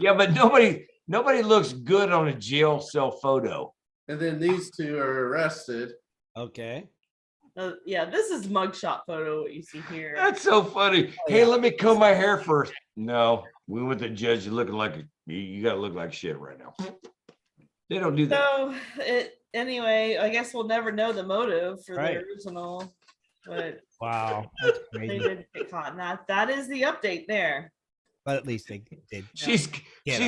Yeah, but nobody looks good on a jail cell photo. And then these two are arrested. Okay. This is mugshot photo, what you see here. That's so funny. Hey, let me comb my hair first. No, we went to judge. You're looking like you got to look like shit right now. They don't do that. So anyway, I guess we'll never know the motive for the original. But wow, that's they crazy. did get caught in that. That is the update there. But at least they did. She's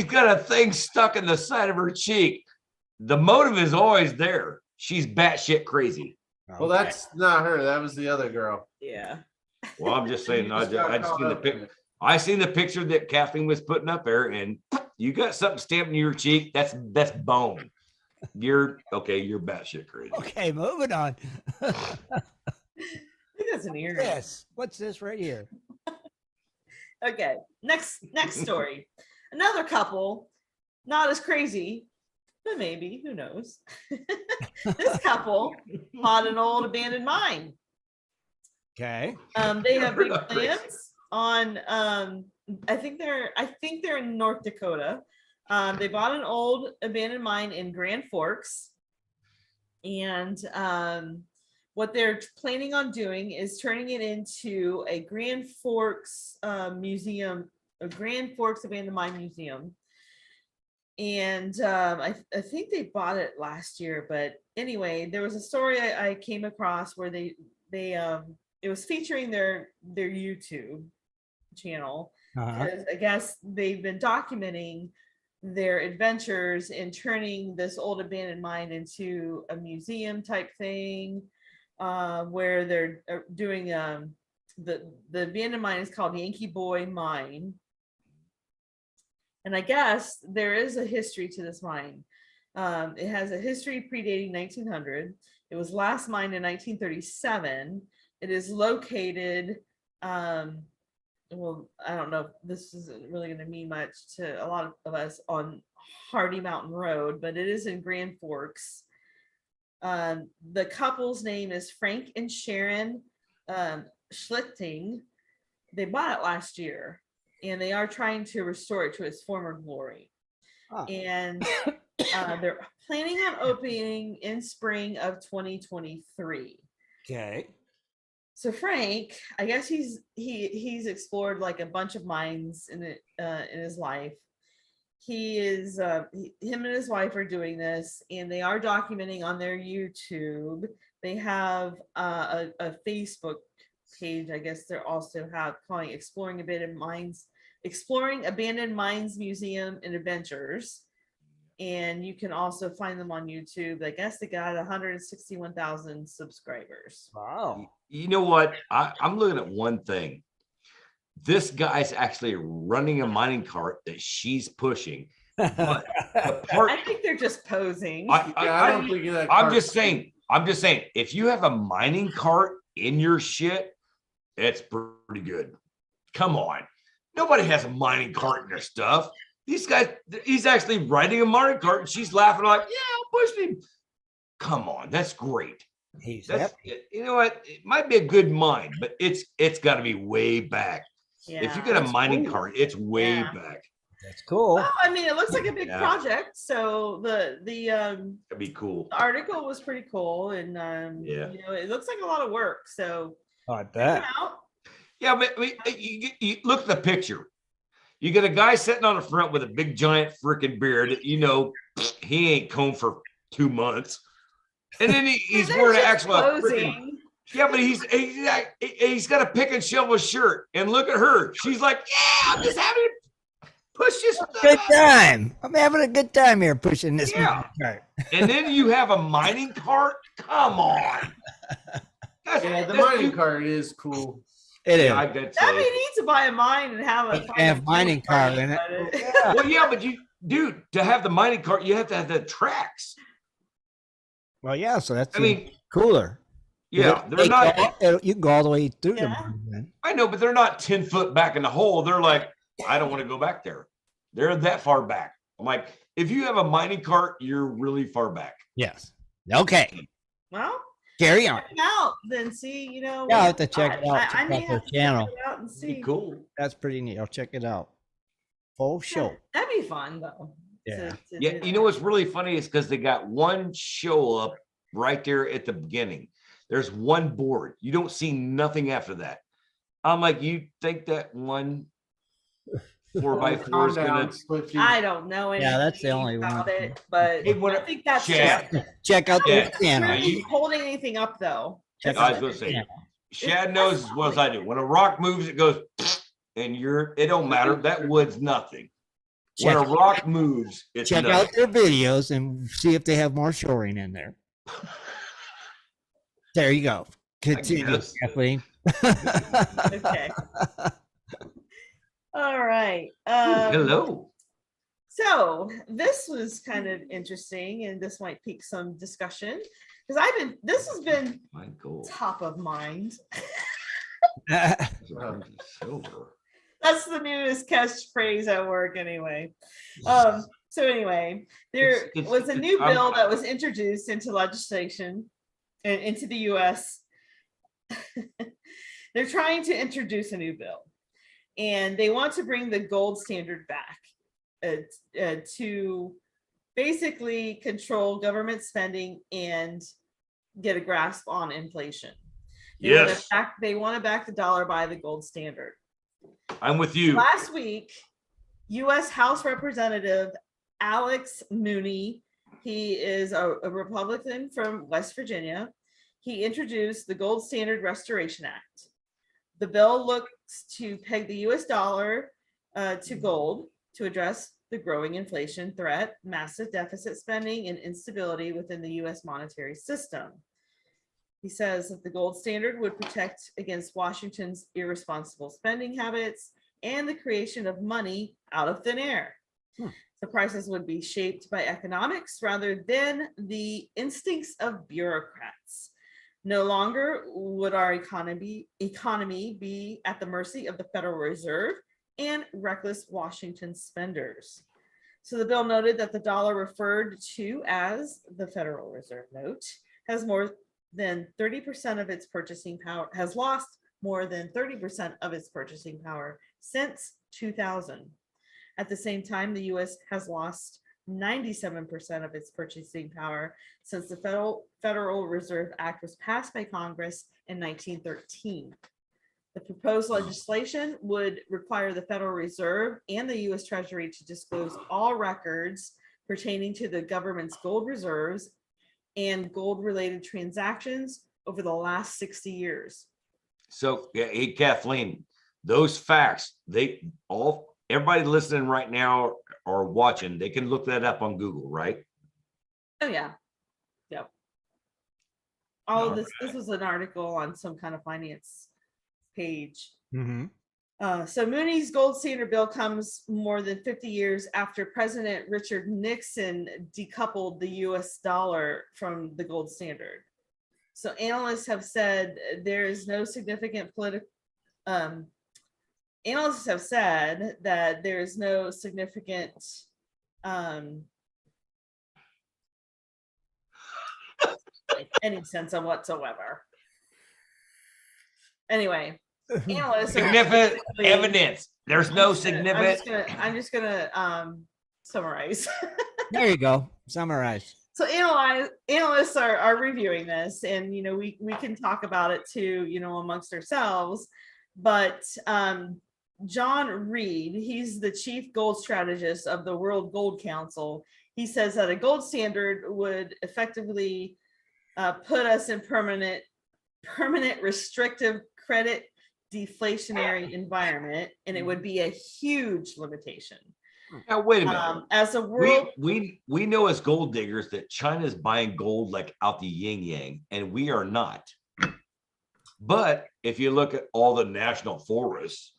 got a thing stuck in the side of her cheek. The motive is always there. She's batshit crazy. Well, that's not her. That was the other girl. Yeah. Well, I'm just saying. I just seen the picture. I seen the picture that Kathleen was putting up there, and you got something stamped in your cheek. That's bone. You're batshit crazy. Okay, moving on. I think that's an ear. Yes. What's this right here? Okay. Next story. Another couple, not as crazy, but maybe, who knows? This couple bought an old abandoned mine. Okay. They have big plans on I think they're in North Dakota. They bought an old abandoned mine in Grand Forks. And what they're planning on doing is turning it into a Grand Forks museum, a Grand Forks abandoned mine museum. And I think they bought it last year, but anyway, there was a story I came across where they it was featuring their YouTube channel. I guess they've been documenting their adventures in turning this old abandoned mine into a museum type thing, where they're doing the abandoned mine is called Yankee Boy Mine. And I guess there is a history to this mine. It has a history predating 1900. It was last mined in 1937. It is located, well, I don't know if this isn't really going to mean much to a lot of us on Hardy Mountain Road, but it is in Grand Forks. The couple's name is Frank and Sharon Schlichting. They bought it last year. And they are trying to restore it to its former glory. And they're planning on opening in spring of 2023. Okay. So Frank, I guess he's explored like a bunch of mines in his life. He is him and his wife are doing this, and they are documenting on their YouTube. They have a Facebook page, I guess they're also calling Exploring Abandoned Mines Museum and Adventures. And you can also find them on YouTube. I guess they got 161,000 subscribers. Wow. You know what? I'm looking at one thing. This guy's actually running a mining cart that she's pushing. But the part, I think they're just posing. I don't think that. I'm just saying, if you have a mining cart in your shit, it's pretty good. Come on. Nobody has a mining cart in their stuff. These guys, he's actually riding a mining cart and she's laughing like, yeah, I'll push him. Come on, that's great. You know what? It might be a good mine, but it's got to be way back. Yeah, if you get a mining cart, it's way back. That's cool. Well, I mean, it looks like a big project. So that'd be cool. The article was pretty cool, and you know, it looks like a lot of work. So I bet. Yeah, but I mean, you look at the picture. You get a guy sitting on the front with a big giant freaking beard. You know, he ain't combed for 2 months, and then he's wearing an actual freaking. Yeah, but he's got a pick and shovel shirt, and look at her. She's like, yeah, I'm just having to push this. Good time. I'm having a good time here pushing this mining cart. And then you have a mining cart. Come on. The mining cart is cool. It is. I could That'd be neat to buy a mine and have mining cart in it. Yeah. Well, yeah, but to have the mining cart, you have to have the tracks. Well, yeah, so that's Yeah, cooler. they're not. You can go all the way through them. I know, but they're not 10 foot back in the hole. They're like, I don't want to go back there. They're that far back. I'm like, if you have a mining cart, you're really far back. Yes. Okay. Well, carry on. Check it out, then see, you know. Yeah, I'll have to check it out. I may have to channel. check it out and see. Cool. That's pretty neat. I'll check it out. Full show. That'd be fun though. Yeah. Yeah. You know what's really funny is because they got one show up right there at the beginning. There's one board. You don't see nothing after that. I'm like, you think that one 4x4 is gonna? I don't know anything. Yeah, that's the only about one. it, but I think that's Shad. just Check out the channel. really holding anything up though. I was gonna say, Shad knows as well as I do. When a rock moves, it goes, and it don't matter. That wood's nothing. When a rock moves, it's check nothing. out their videos and see if they have more shoring in there. There you go. Continue, Kathleen. Okay. All right. Hello. So this was kind of interesting, and this might pique some discussion because this has been top of mind. That's the newest catchphrase at work, anyway. So anyway, there was a new bill that was introduced into legislation and into the U.S. They're trying to introduce a new bill, and they want to bring the gold standard back to basically control government spending and get a grasp on inflation. They want to back the dollar by the gold standard. I'm with you. Last week, U.S. House Representative Alex Mooney, he is a Republican from West Virginia. He introduced the Gold Standard Restoration Act. The bill looks to peg the U.S. dollar to gold to address the growing inflation threat, massive deficit spending, and instability within the U.S. monetary system. He says that the gold standard would protect against Washington's irresponsible spending habits and the creation of money out of thin air. The prices would be shaped by economics rather than the instincts of bureaucrats. No longer would our economy be at the mercy of the Federal Reserve and reckless Washington spenders. So the bill noted that the dollar referred to as the Federal Reserve note has more than 30% of its purchasing power, has lost more than 30% of its purchasing power since 2000. At the same time, the US has lost 97% of its purchasing power since the Federal Reserve Act was passed by Congress in 1913. The proposed legislation would require the Federal Reserve and the U.S. Treasury to disclose all records pertaining to the government's gold reserves and gold-related transactions over the last 60 years. So, hey, Kathleen, those facts, everybody listening right now or watching, they can look that up on Google, right? Oh yeah. Yep. All of this was an article on some kind of finance page. Mm-hmm. So Mooney's gold standard bill comes more than 50 years after President Richard Nixon decoupled the US dollar from the gold standard. So analysts have said there is no significant analysts have said that there is no significant any sense of whatsoever. Anyway, analysts significant evidence. There's no significant. I'm just gonna summarize. There you go. Summarize. So analysts are reviewing this, and we can talk about it too, amongst ourselves. But John Reed, he's the chief gold strategist of the World Gold Council. He says that a gold standard would effectively put us in permanent restrictive credit deflationary environment, and it would be a huge limitation. Now wait a minute. As a world, we know as gold diggers that China's buying gold like out the yin yang, and we are not. But if you look at all the national forests,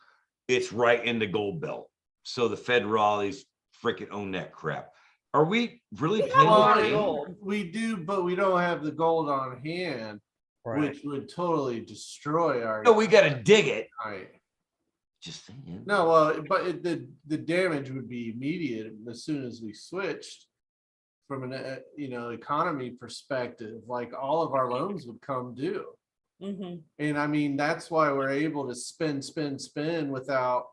it's right in the gold belt. So the federales freaking own that crap. Are we really paying Well, gold? we do, but we don't have the gold on hand, which would totally destroy our. No, we got to dig it. Right. Just saying. No, well, but the damage would be immediate as soon as we switched from an economy perspective. Like all of our loans would come due. Mm-hmm. And I mean, that's why we're able to spend without,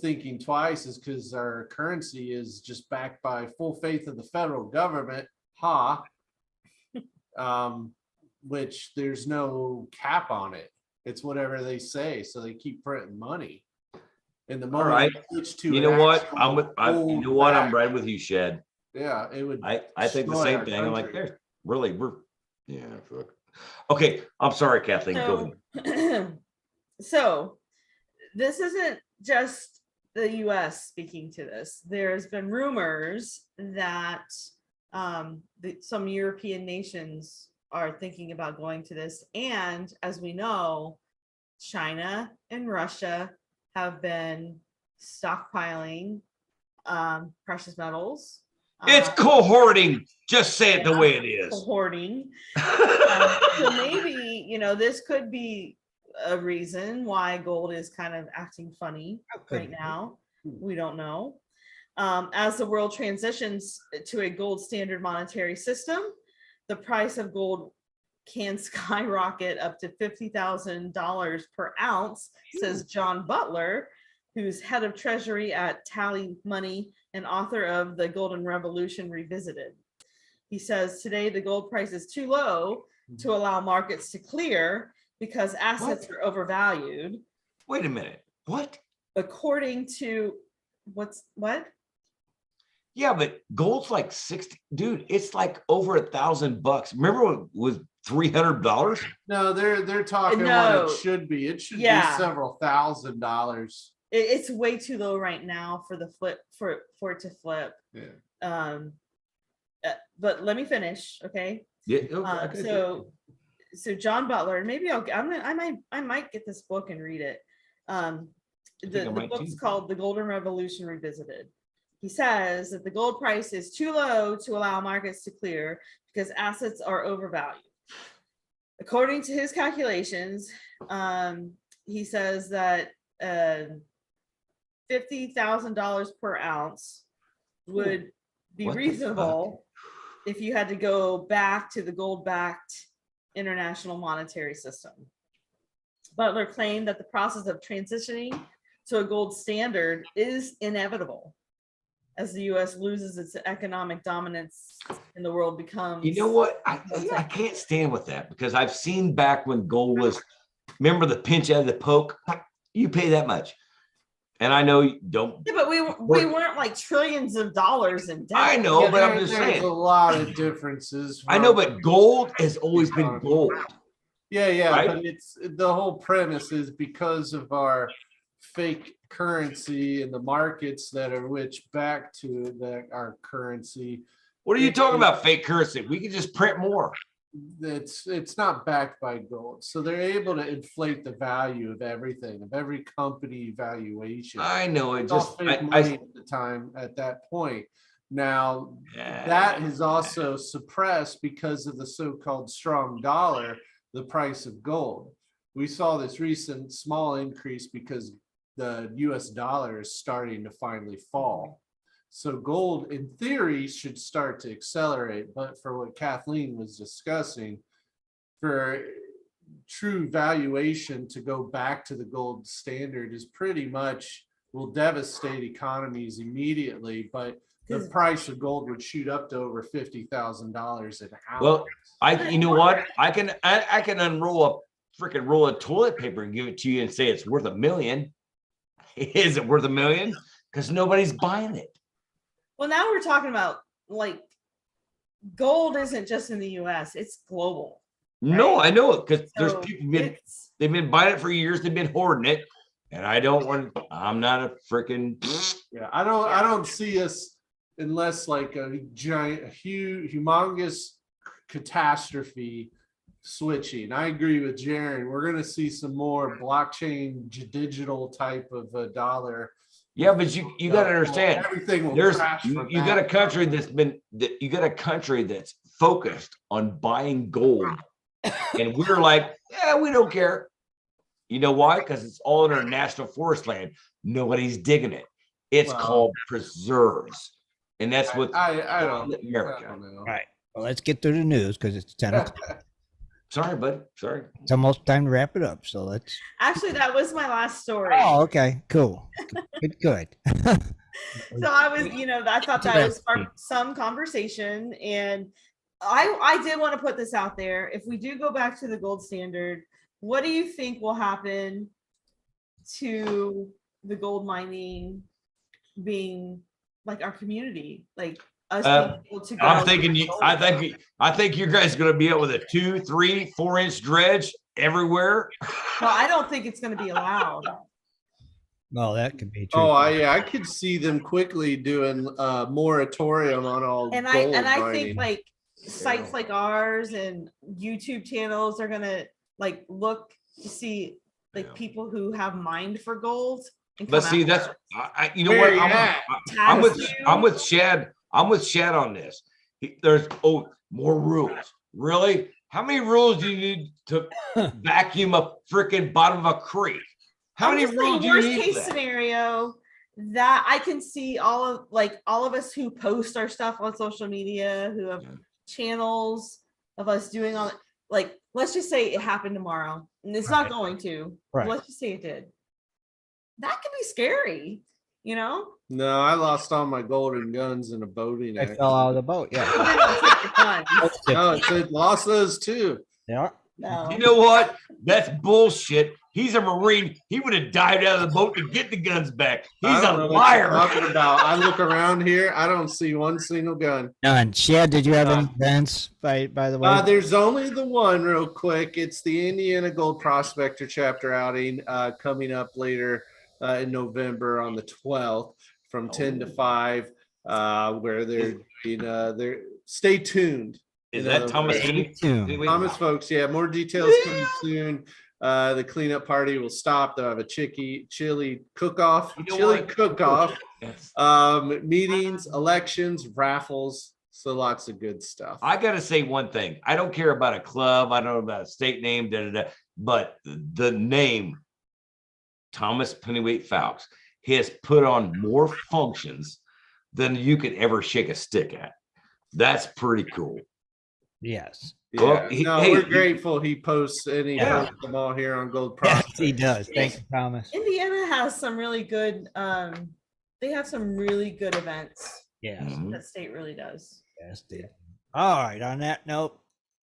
thinking twice, is because our currency is just backed by full faith of the federal government. Which there's no cap on it. It's whatever they say. So they keep printing money. And the moment right. we switch to You know what? I'm I'm right with you, Shed. Yeah, it would. I think the destroy same our thing. I'm like, country. fuck. Okay, I'm sorry, Kathleen. Go ahead. So this isn't just the US speaking to this. There's been rumors that some European nations are thinking about going to this. And as we know, China and Russia have been stockpiling precious metals. It's cohorting. Just say it the way it is. Cohorting. So maybe, this could be a reason why gold is kind of acting funny right now. We don't know. As the world transitions to a gold standard monetary system, the price of gold can skyrocket up to $50,000 per ounce, says John Butler, who's head of treasury at Tally Money and author of The Golden Revolution Revisited. He says today the gold price is too low to allow markets to clear because assets are overvalued. Wait a minute. What? According to what? Yeah, but gold's like 60. Dude, it's like over $1,000. Remember when it was $300? No, they're talking No. what it should be. It should be several $1,000s. It's way too low right now for the flip for it to flip. Yeah. But let me finish, okay? Yeah. So John Butler, maybe I might get this book and read it. The book's called The Golden Revolution Revisited. He says that the gold price is too low to allow markets to clear because assets are overvalued. According to his calculations, he says that $50,000 per ounce would be reasonable if you had to go back to the gold-backed international monetary system. Butler claimed that the process of transitioning to a gold standard is inevitable as the U.S. loses its economic dominance and the world becomes. You know what? I can't stand with that because I've seen back when gold was, remember the pinch out of the poke? You pay that much. And I know you don't. Yeah, but we weren't like trillions of dollars in debt. I know, but I'm just There's saying. a lot of differences. I know, but gold has always been gold. Yeah, right? But it's the whole premise is because of our fake currency and the markets that are which back to our currency. What are you talking about? Fake currency? We can just print more. It's not backed by gold, so they're able to inflate the value of everything, of every company valuation. I know it. It's all Just fake money at the time at that point. Now that is also suppressed because of the so-called strong dollar, the price of gold. We saw this recent small increase because the US dollar is starting to finally fall. So gold in theory should start to accelerate, but for what Kathleen was discussing, for true valuation to go back to the gold standard is pretty much will devastate economies immediately, but the price of gold would shoot up to over $50,000 an ounce. well, you know what? I can unroll a freaking roll of toilet paper and give it to you and say it's worth $1 million. Is it worth $1 million? Because nobody's buying it. Well, now we're talking about like gold isn't just in the US, it's global. No, Right. I know it because So there's people it's they've been buying it for years. They've been hoarding it, and I don't want. I'm not a freaking. Yeah, I don't see us unless like a giant, humongous catastrophe switching. I agree with Jaron. We're going to see some more blockchain digital type of a dollar. Yeah, but you got to understand. Everything will There's crash from you got a that. country you got a country that's focused on buying gold, and we're like, yeah, we don't care. You know why? Because it's all in our national forest land. Nobody's digging it. It's Well, called preserves, and that's what I don't America. know. All right. Well, let's get to the news because it's 10 o'clock. Sorry, bud. Sorry. It's almost time to wrap it up. So let's. actually that was my last story. Oh, okay. Cool. Good. So I was, I thought that would spark some conversation, and I did want to put this out there. If we do go back to the gold standard, what do you think will happen to the gold mining being like our community, like us being able to go? I'm thinking I think you guys are going to be out with a 2, 3, 4-inch dredge everywhere. Well, I don't think it's going to be allowed. Well, that could be true. Oh, I could see them quickly doing a moratorium on all And gold I mining. think like sites like ours and YouTube channels are gonna like look to see like people who have mined for gold. And But come see, after that's us. you know Where what? you at? I'm with Shad. I'm with Shad on this. There's more rules. Really? How many rules do you need to vacuum a freaking bottom of a creek? How I'm many just saying, rules do you worst need? case for that? scenario that I can see all of us who post our stuff on social media, who have channels of us doing all like, let's just say it happened tomorrow, and it's not going to. Right. Let's just say it did. That could be scary, No, I lost all my golden guns in a boating I accident. fell out of the boat. Yeah. They don't take the guns. No, it said lost those too. Yeah. No. You know what? That's bullshit. He's a Marine. He would have dived out of the boat to get the guns back. He's I don't a know what you're liar. talking about. I look around here. I don't see one single gun. None. Shad, did you have any events by the way? There's only the one real quick. It's the Indiana Gold Prospector chapter outing coming up later in November on the 12th from 10 to 5, where they're stay tuned. Is that Thomas Finney? Thomas folks, yeah, more details coming soon. The cleanup party will stop. They'll have a chili cook-off, Yes. meetings, elections, raffles. So lots of good stuff. I got to say one thing. I don't care about a club. I don't know about a state name, but the name Thomas Pennyweight Fowles has put on more functions than you could ever shake a stick at. That's pretty cool. Yes. Yeah. Well, We're grateful he posts and he posts them all here on Gold Yes, Prospect. he does. Thank you, Thomas. Indiana has some really good they have some really good events. Yeah. Mhm. That state really does. Yes, dude. All right. On that note,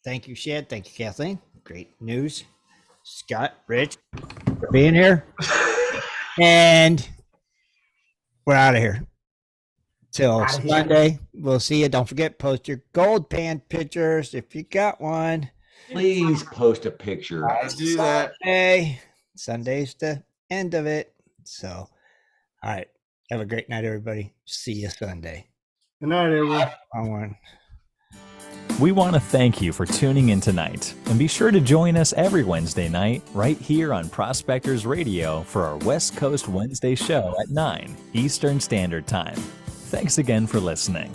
thank you, Shad. Thank you, Kathleen. Great news. Scott, Rich, for being here. And we're out of here. Till Sunday. We'll see you. Don't forget, post your gold pan pictures if you got one. Please post a picture. I do that. Hey, Sunday's the end of it. So All right. Have a great night, everybody. See you Sunday. Good night, everyone. On one. We want to thank you for tuning in tonight, and be sure to join us every Wednesday night right here on Prospectors Radio for our West Coast Wednesday show at 9 Eastern Standard Time. Thanks again for listening.